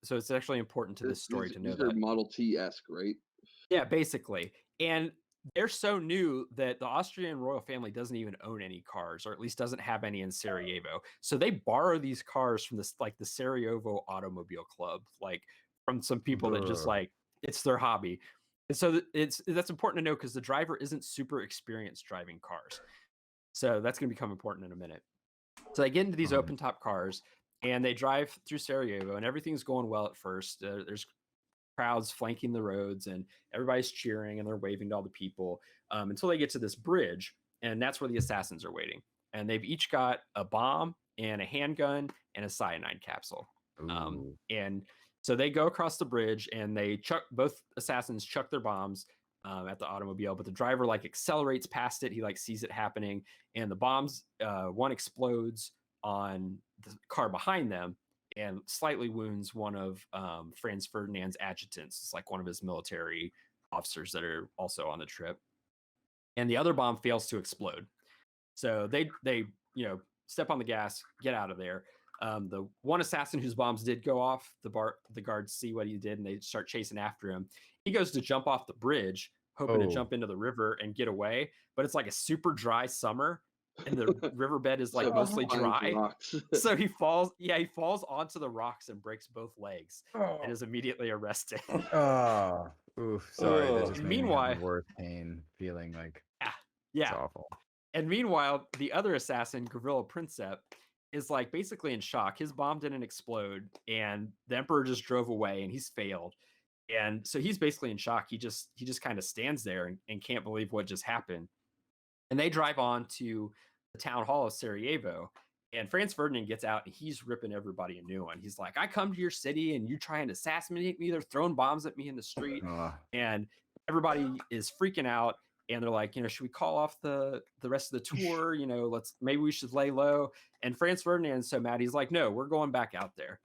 so it's actually important to this story to know that. Model T-esque, right? Yeah, basically. And they're so new that the Austrian royal family doesn't even own any cars, or at least doesn't have any in Sarajevo. So they borrow these cars from this, like the Sarajevo Automobile Club, like from some people that just like, it's their hobby. And so that's important to know, because the driver isn't super experienced driving cars. So that's going to become important in a minute. So they get into these open top cars and they drive through Sarajevo, and everything's going well at first. There's crowds flanking the roads and everybody's cheering and they're waving to all the people until they get to this bridge, and that's where the assassins are waiting. And they've each got a bomb and a handgun and a cyanide capsule. And so they go across the bridge and both assassins chuck their bombs at the automobile, but the driver like accelerates past it. He like sees it happening, and the bombs, one explodes on the car behind them and slightly wounds one of Franz Ferdinand's adjutants. It's like one of his military officers that are also on the trip. And the other bomb fails to explode. So they step on the gas, get out of there. The one assassin whose bombs did go off, the guards see what he did and they start chasing after him. He goes to jump off the bridge, hoping to jump into the river and get away, but it's like a super dry summer and the riverbed is like mostly dry. So he falls onto the rocks and breaks both legs and is immediately arrested. Sorry. That just made me have the worst pain feeling like it's awful. And meanwhile, the other assassin, Gavrilo Princip, is like basically in shock. His bomb didn't explode and the emperor just drove away and he's failed. And so he's basically in shock. He just kind of stands there and can't believe what just happened. And they drive on to the town hall of Sarajevo, and Franz Ferdinand gets out and he's ripping everybody a new one. He's like, I come to your city and you try and assassinate me. They're throwing bombs at me in the street. And everybody is freaking out. And they're like, should we call off the rest of the tour? Maybe we should lay low. And Franz Ferdinand is so mad. He's like, no, we're going back out there.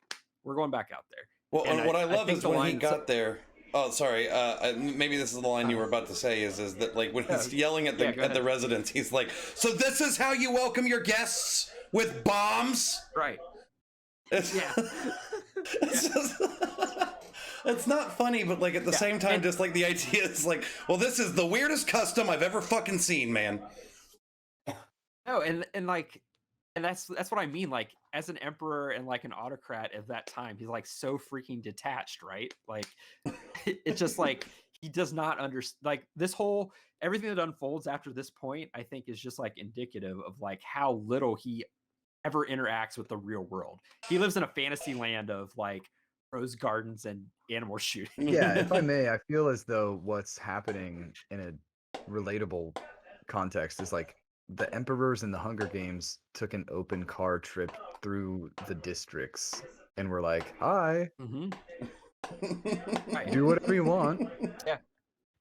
Well, and what I love is when he got there. Oh, sorry. Maybe this is the line you were about to say. Is that like when he's yelling at the residents? He's like, "So this is how you welcome your guests, with bombs?" Right. It's not funny, but like at the same time, just like the idea is like, well, this is the weirdest custom I've ever fucking seen, man. No, and that's what I mean. Like, as an emperor and like an autocrat at that time, he's like so freaking detached, right? Like, it's just like he does not understand, like, this whole everything that unfolds after this point, I think, is just like indicative of like how little he ever interacts with the real world. He lives in a fantasy land of like rose gardens and animal shooting. Yeah, if I may, I feel as though what's happening in a relatable context is like the emperors in the Hunger Games took an open car trip through the districts and were like, "Hi, Mhm. do whatever you want." Yeah.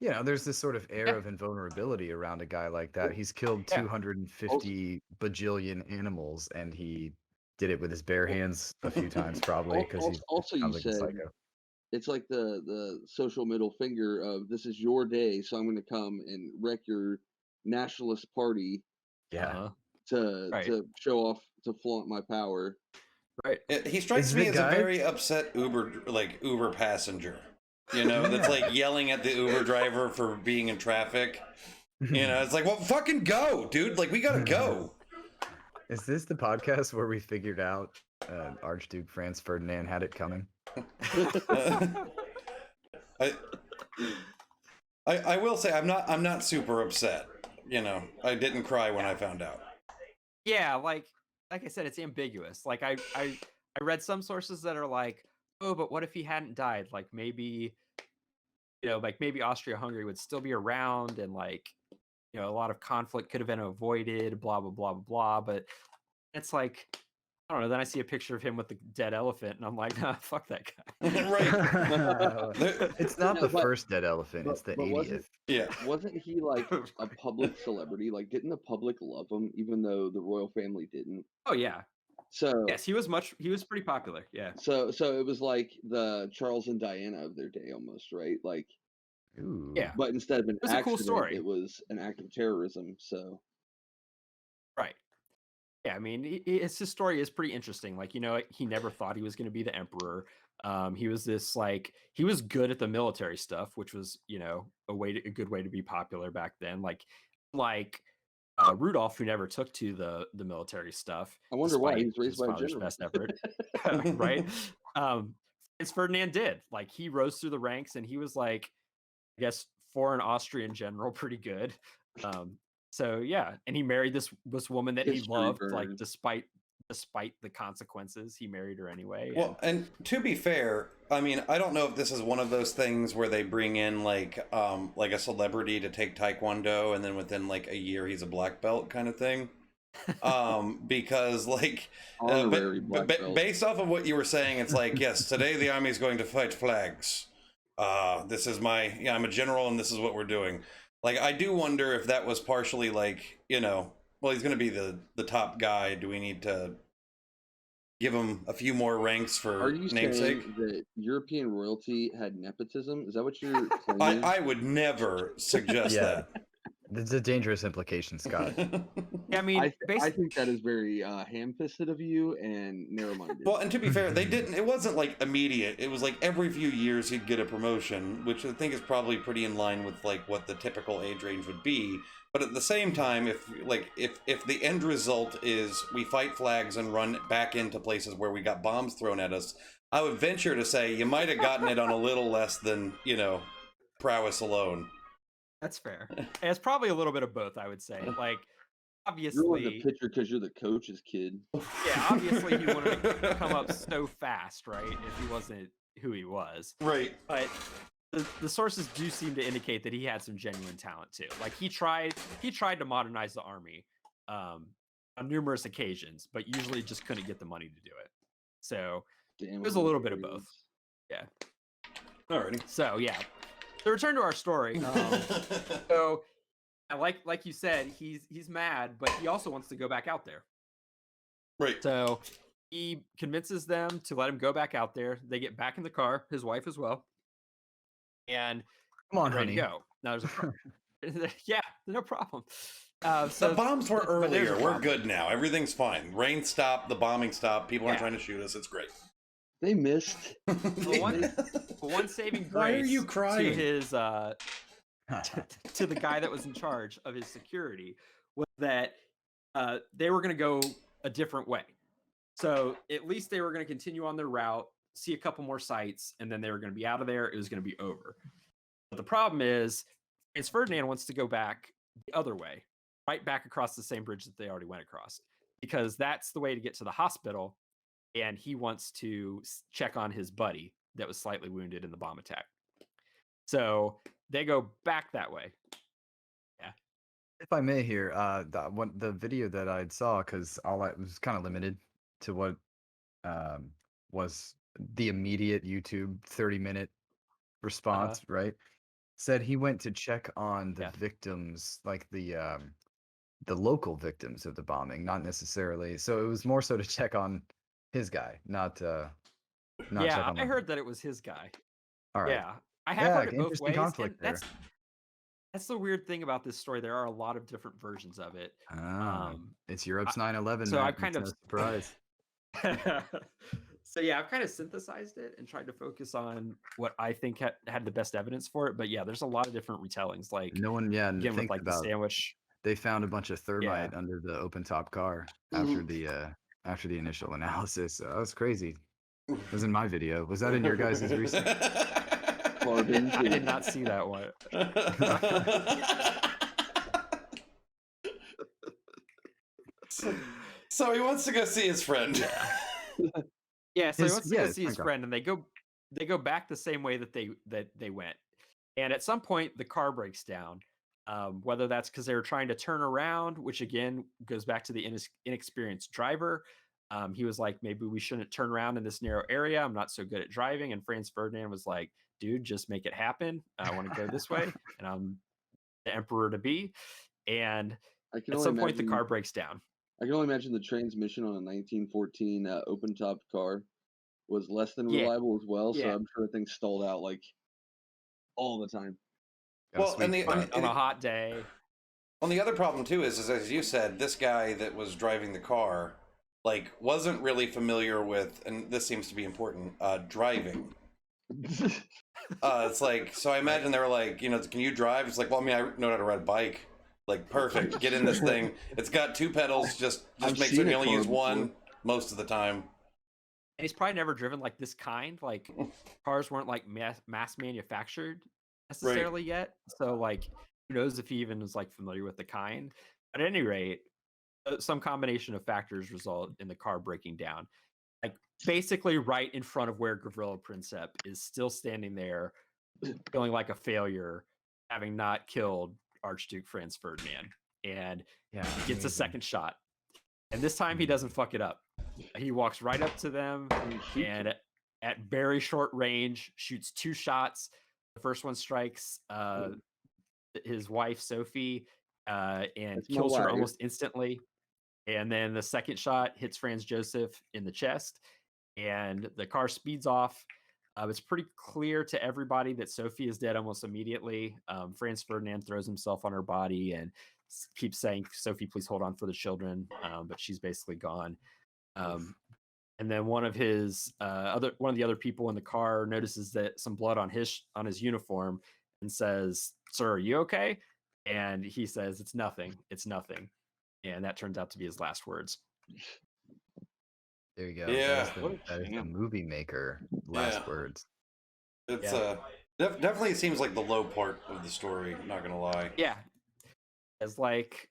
You know, there's this sort of air Yeah. of invulnerability around a guy like that. He's killed Yeah. 250 bajillion animals, and he did it with his bare hands a few times, probably, because he's Also, you sounds like a said psycho. it's like the social middle finger of this is your day, so I'm going to come and wreck your nationalist party Yeah. Uh-huh. to Right. show off, to flaunt my power. Right. He strikes Is me the as a guy- very upset Uber passenger. You know, that's Yeah. like yelling at the Uber driver for being in traffic. You know, it's like, well, fucking go, dude. Like, we gotta go. Is this the podcast where we figured out Archduke Franz Ferdinand had it coming? I will say I'm not super upset. You know, I didn't cry when I found out. Yeah, like I said, it's ambiguous. Like I read some sources that are like, oh, but what if he hadn't died? Like maybe, like maybe Austria-Hungary would still be around, and like, a lot of conflict could have been avoided, blah blah blah blah blah. But it's like, I don't know. Then I see a picture of him with the dead elephant, and I'm like, nah, fuck that guy. Right. It's not No, the but- first dead elephant, it's the but 80th. Yeah. Wasn't he like a public celebrity? Like, didn't the public love him, even though the royal family didn't? Oh yeah, So yes, he was pretty popular. Yeah, so it was like the Charles and Diana of their day, almost, right? Like, Ooh. yeah, but instead of an It was a cool accident, story. it was an act of terrorism. So right. Yeah, I mean, his story is pretty interesting. Like, he never thought he was going to be the emperor. He was he was good at the military stuff, which was, a good way to be popular back then. Like Rudolph, who never took to the military stuff. I wonder why despite he was raised his by a father's general. best effort, right? Franz Ferdinand did. Like, he rose through the ranks, and he was like, I guess, for an Austrian general, pretty good. So yeah, and he married this woman that he History loved, like burn. despite the consequences, he married her anyway. Well, and to be fair, I mean, I don't know if this is one of those things where they bring in like a celebrity to take Taekwondo, and then within like a year he's a black belt kind of thing. Because like, Honorary black belt. based off of what you were saying, it's like, yes, today the army is going to fight flags. This is I'm a general, and this is what we're doing. Like, I do wonder if that was partially like, well, he's going to be the top guy. Do we need to give him a few more ranks for Are you namesake? saying that European royalty had nepotism? Is that what you're claiming? I would never suggest Yeah. It's a dangerous implication, Scott. that. I mean, I think that is very ham-fisted of you and narrow-minded. Well, and to be fair, it wasn't like immediate. It was like every few years he'd get a promotion, which I think is probably pretty in line with like what the typical age range would be. But at the same time, if the end result is we fight flags and run back into places where we got bombs thrown at us, I would venture to say you might have gotten it on a little less than, prowess alone. that's fair. And it's probably a little bit of both, I would say. Like, You're on the obviously, pitcher because you're the coach's kid. yeah, obviously he wouldn't have come up so fast, right? If he wasn't who he was. Right. But the sources do seem to indicate that he had some genuine talent too. Like, he tried to modernize the army on numerous occasions, but usually just couldn't get the money to do it. So Damn, there's a little bit of both. Yeah. Alrighty. So yeah, to return to our story. So like you said, he's mad, but he also wants to go back out there. Right. So he convinces them to let him go back out there. They get back in the car, his wife as well, and Come on, ready to honey. go. Now there's a problem. Yeah, no problem. The bombs were but there's a earlier. We're problem. good now. Everything's fine. Rain stopped. The bombing stopped. People aren't Yeah. trying to shoot us. It's great. They missed. The one saving grace Why are you to crying? his to the guy that was in charge of his security was that they were going to go a different way. So at least they were going to continue on their route, see a couple more sites, and then they were going to be out of there. It was going to be over. But the problem is, Franz Ferdinand wants to go back the other way, right back across the same bridge that they already went across, because that's the way to get to the hospital. And he wants to check on his buddy that was slightly wounded in the bomb attack. So they go back that way. Yeah. If I may here, the video that I saw, because all I was kind of limited to what was the immediate YouTube 30-minute response, right? Said he went to check on the victims, like the local victims of the bombing, not necessarily. So it was more so to check on his guy, not check on I heard that it was his guy. All right. Yeah, I have heard it both interesting ways. conflict And there. that's the weird thing about this story. There are a lot of different versions of it. It's Europe's 9/11. So man. I've kind It's of no surprise. So yeah, I've kind of synthesized it and tried to focus on what I think had the best evidence for it. But yeah, there's a lot of different retellings. Like No one, again with think like the about sandwich. they found a bunch of thermite under the open top car after the initial analysis. So that was crazy. It was in my video. Was that in your guys' research? I did not see that one. So he wants to go see his friend. Yeah, so he wants to go see his friend, and they go back the same way that they went. And at some point, the car breaks down. Whether that's because they were trying to turn around, which again goes back to the inexperienced driver. He was like, maybe we shouldn't turn around in this narrow area. I'm not so good at driving. And Franz Ferdinand was like, dude, just make it happen. I want to go this way, and I'm the emperor to be. And at some point, the car breaks down. I can only imagine the transmission on a 1914 open-top car was less than reliable as well. So I'm sure the thing stalled out like all the time. Well, on a hot day. On the other problem too is as you said, this guy that was driving the car, like, wasn't really familiar with, and this seems to be important, driving. It's like, so I imagine they were like, can you drive? It's like, well, I mean, I know how to ride a bike. Like, perfect. Get in this thing. It's got 2 pedals. Just make sure you only use one most of the time. And he's probably never driven like this kind. Like, cars weren't like mass manufactured necessarily yet. So like, who knows if he even was like familiar with the kind. At any rate, some combination of factors result in the car breaking down. Like basically right in front of where Gavrilo Princip is still standing there, feeling like a failure, having not killed Archduke Franz Ferdinand. And he gets a second shot. And this time he doesn't fuck it up. He walks right up to them and at very short range shoots 2 shots. The first one strikes his wife, Sophie, and kills her almost instantly. And then the second shot hits Franz Joseph in the chest, and the car speeds off. It's pretty clear to everybody that Sophie is dead almost immediately. Franz Ferdinand throws himself on her body and keeps saying, "Sophie, please hold on for the children," but she's basically gone. And then one of the other people in the car notices that some blood on his uniform and says, "Sir, are you okay?" And he says, "It's nothing. It's nothing." And that turns out to be his last words. There you go. Yeah. That is the movie maker last words. It's definitely seems like the low part of the story, not gonna lie. Yeah. It's like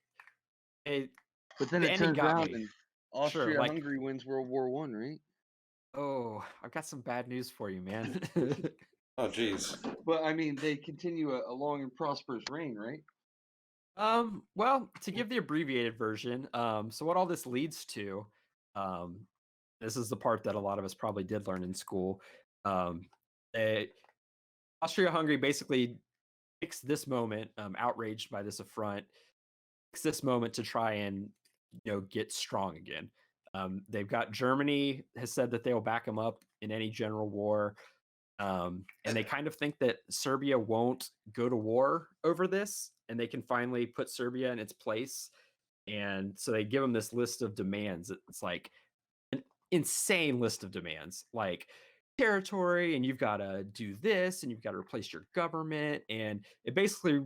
but then it turns around and Austria-Hungary wins World War I, right? Oh, I've got some bad news for you, man. Oh, geez. But I mean, they continue a long and prosperous reign, right? Well, to give the abbreviated version, so what all this leads to, this is the part that a lot of us probably did learn in school. Austria-Hungary basically takes this moment, outraged by this affront, takes this moment to try and get strong again. They've got Germany has said that they will back them up in any general war. And they kind of think that Serbia won't go to war over this, and they can finally put Serbia in its place. And so they give them this list of demands. It's like an insane list of demands, like territory, and you've got to do this, and you've got to replace your government. And it basically,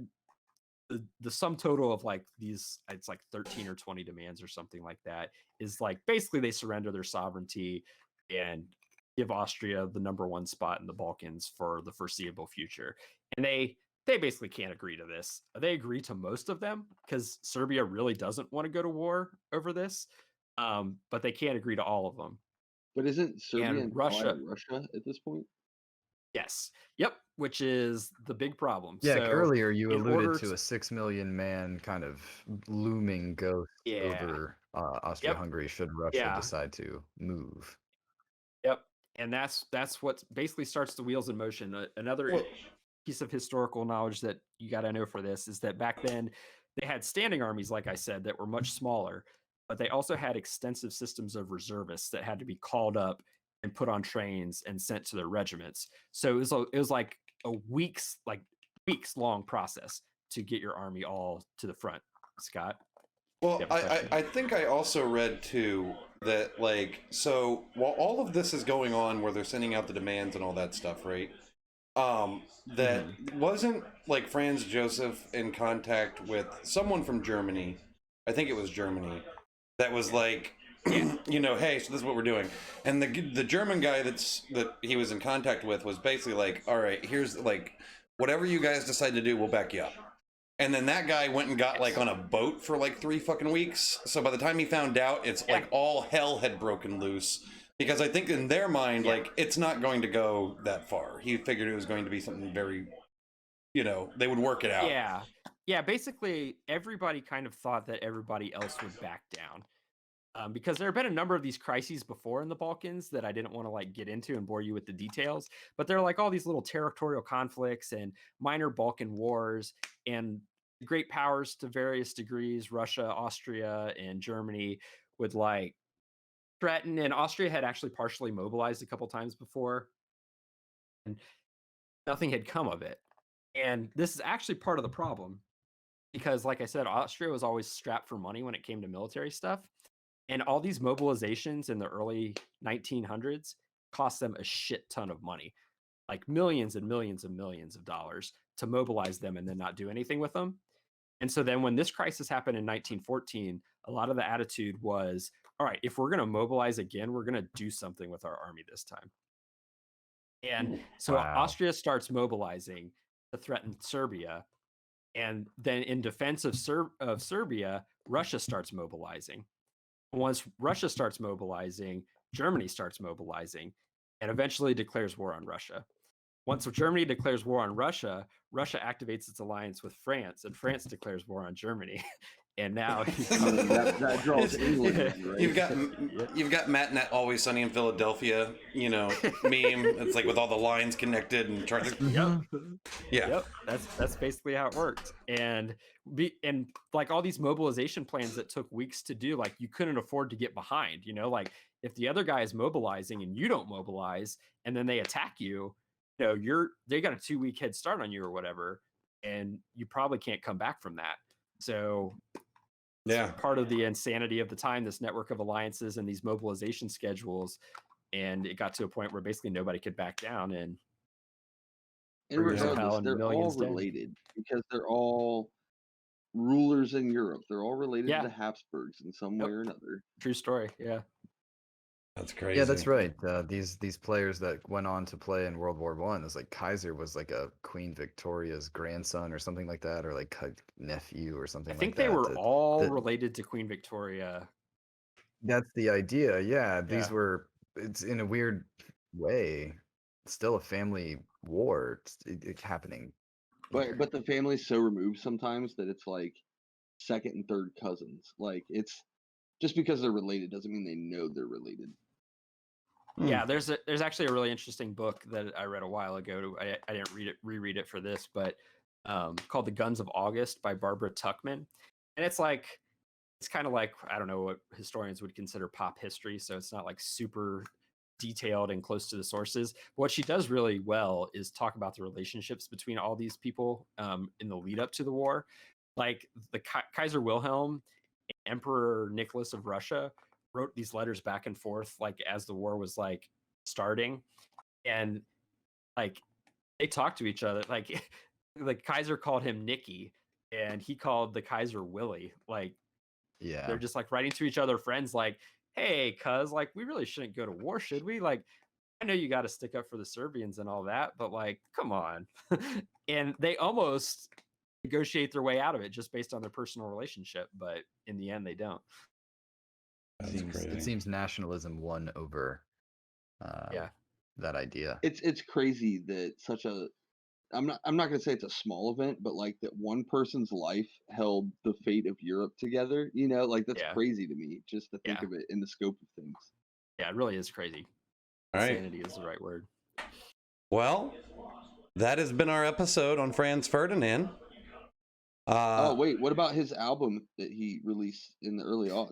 the sum total of like these, it's like 13 or 20 demands or something like that, is like basically they surrender their sovereignty and give Austria the #1 spot in the Balkans for the foreseeable future. And they basically can't agree to this. They agree to most of them because Serbia really doesn't want to go to war over this, but they can't agree to all of them. But isn't Serbia And Russia at this point? Yes, yep, which is the big problem. Yeah, So earlier you in order alluded to a 6 million man kind of looming ghost Yeah, over yep, Austria-Hungary should Russia yeah, decide to move. yep. And that's what basically starts the wheels in motion. Another Well, piece of historical knowledge that you got to know for this is that back then they had standing armies, like I said, that were much smaller, but they also had extensive systems of reservists that had to be called up and put on trains and sent to their regiments. So it was like a weeks long process to get your army all to the front. Scott, well, you have a question? I think I also read too that like so while all of this is going on where they're sending out the demands and all that stuff, right? That wasn't like Franz Joseph in contact with someone from Germany. I think it was Germany that was like, you know, hey, so this is what we're doing. And the German guy that he was in contact with was basically like, all right, here's like whatever you guys decide to do, we'll back you up. And then that guy went and got like on a boat for like 3 fucking weeks. So by the time he found out, it's like all hell had broken loose. Because I think in their mind, like, it's not going to go that far. He figured it was going to be something very, you know, they would work it out. Yeah. Yeah. Basically, everybody kind of thought that everybody else would back down. Because there have been a number of these crises before in the Balkans that I didn't want to like get into and bore you with the details, but they're like all these little territorial conflicts and minor Balkan wars, and great powers to various degrees, Russia, Austria, and Germany, would like threaten. And Austria had actually partially mobilized a couple times before, and nothing had come of it. And this is actually part of the problem because, like I said, Austria was always strapped for money when it came to military stuff. And all these mobilizations in the early 1900s cost them a shit ton of money, like millions and millions and millions of dollars to mobilize them and then not do anything with them. And so then when this crisis happened in 1914, a lot of the attitude was, all right, if we're going to mobilize again, we're going to do something with our army this time. And so Wow. Austria starts mobilizing to threaten Serbia. And then in defense of Serbia, Russia starts mobilizing. Once Russia starts mobilizing, Germany starts mobilizing and eventually declares war on Russia. Once Germany declares war on Russia, Russia activates its alliance with France, and France declares war on Germany. And now that draws England in, right? You've got Matt in that Always Sunny in Philadelphia, you know, meme. It's like with all the lines connected and charts. Yep. Yeah. Yep. That's basically how it worked. And like all these mobilization plans that took weeks to do, like you couldn't afford to get behind, you know, like if the other guy is mobilizing and you don't mobilize and then they attack you, you know, they got a 2-week head start on you or whatever, and you probably can't come back from that. So Yeah. part of the insanity of the time, this network of alliances and these mobilization schedules, and it got to a point where basically nobody could back down. And regardless, they're all related because they're all rulers in Europe. They're all related to the Habsburgs in some way or another. True story. Yeah. That's crazy. Yeah, that's right. These players that went on to play in World War I, it's like Kaiser was like a Queen Victoria's grandson or something like that, or like nephew or something like that. I think they were all related to Queen Victoria. That's the idea. Yeah, these were. It's in a weird way still a family war. It's happening. But the family's so removed sometimes that it's like second and third cousins. Like it's just because they're related doesn't mean they know they're related. Yeah, there's actually a really interesting book that I read a while ago. I didn't reread it for this, but called The Guns of August by Barbara Tuchman. And it's kind of like, I don't know what historians would consider pop history, so it's not like super detailed and close to the sources. But what she does really well is talk about the relationships between all these people in the lead up to the war. Like the Kaiser Wilhelm, Emperor Nicholas of Russia wrote these letters back and forth like as the war was like starting, and like they talked to each other. Like the Kaiser called him Nicky and he called the Kaiser Willie. Like they're just like writing to each other, friends, like, hey cuz, like we really shouldn't go to war, should we? Like I know you got to stick up for the Serbians and all that, but like, come on. And they almost negotiate their way out of it just based on their personal relationship, but in the end, they don't. It seems nationalism won over that idea. It's crazy that such a I'm not going to say it's a small event, but like that one person's life held the fate of Europe together. You know, like that's crazy to me just to think of it in the scope of things. Yeah, it really is crazy. All right. Sanity is the right word. Well, that has been our episode on Franz Ferdinand. Oh wait, what about his album that he released in the early aughts?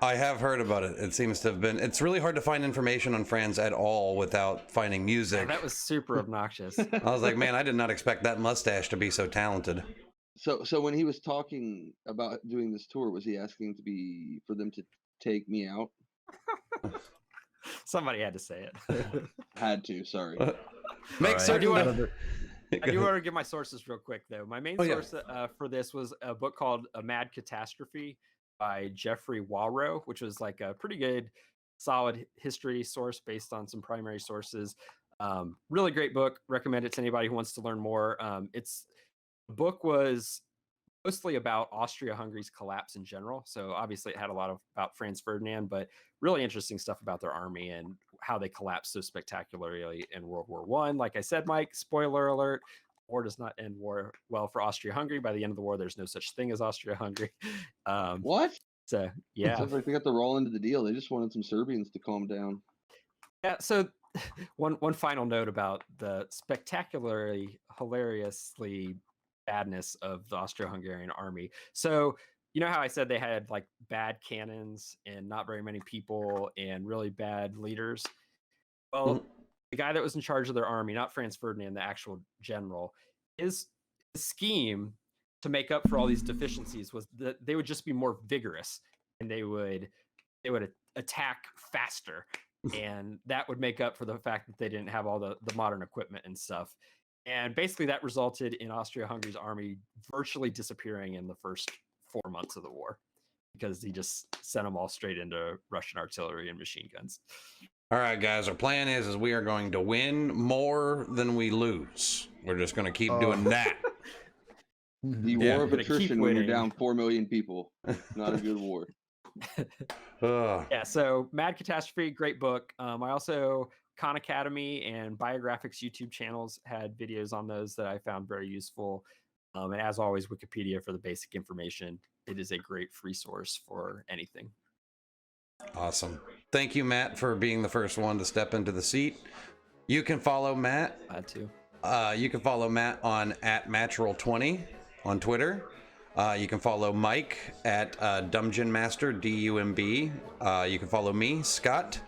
I have heard about it. It seems to have been. It's really hard to find information on Franz at all without finding music. Yeah, that was super obnoxious. I was like, man, I did not expect that mustache to be so talented. So when he was talking about doing this tour, was he asking for them to take me out? Somebody had to say it. Had to. Sorry. Make certain. I do want to give my sources real quick, though. My main source for this was a book called A Mad Catastrophe by Geoffrey Wawro, which was like a pretty good, solid history source based on some primary sources. Really great book. Recommend it to anybody who wants to learn more. The book was mostly about Austria-Hungary's collapse in general. So obviously it had a lot about Franz Ferdinand, but really interesting stuff about their army and how they collapsed so spectacularly in World War I. Like I said, Mike, spoiler alert, war does not end well for Austria-Hungary. By the end of the war, there's no such thing as Austria-Hungary. What? So yeah, sounds like they got the raw end of the deal. They just wanted some Serbians to calm down. Yeah. So one final note about the spectacularly, hilariously badness of the Austro-Hungarian army. So you know how I said they had like bad cannons and not very many people and really bad leaders? Well, the guy that was in charge of their army, not Franz Ferdinand, the actual general, his scheme to make up for all these deficiencies was that they would just be more vigorous and they would attack faster. And that would make up for the fact that they didn't have all the modern equipment and stuff. And basically that resulted in Austria-Hungary's army virtually disappearing in the first 4 months of the war because he just sent them all straight into Russian artillery and machine guns. All right, guys, our plan is we are going to win more than we lose. We're just going to keep doing that. The war of attrition when you're down 4 million people. Not a good war. Yeah, so Mad Catastrophe, great book. I also Khan Academy and Biographics YouTube channels had videos on those that I found very useful. And as always, Wikipedia for the basic information. It is a great free source for anything. Awesome. Thank you, Matt, for being the first one to step into the seat. You can follow Matt. I had to. You can follow Matt on @Matchroll20 on Twitter. You can follow Mike at Dungeon Master, DUMB. You can follow me, Scott,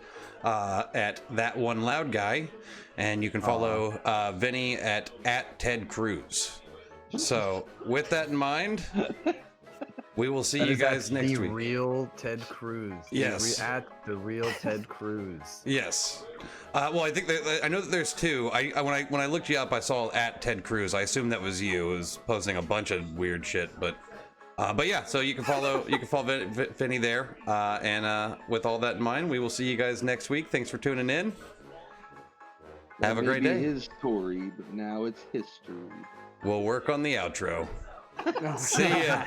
at That One Loud Guy. And you can follow Vinny at Ted Cruz. So with that in mind, we will see you guys next week. The real Ted Cruz. Yes. At the real Ted Cruz. Yes. Well, I think I know that there's two. When I looked you up, I saw at Ted Cruz. I assumed that was you. It was posting a bunch of weird shit, but yeah. So you can follow Vinny there. And with all that in mind, we will see you guys next week. Thanks for tuning in. Have a great day. His story, but now it's history. We'll work on the outro. See ya.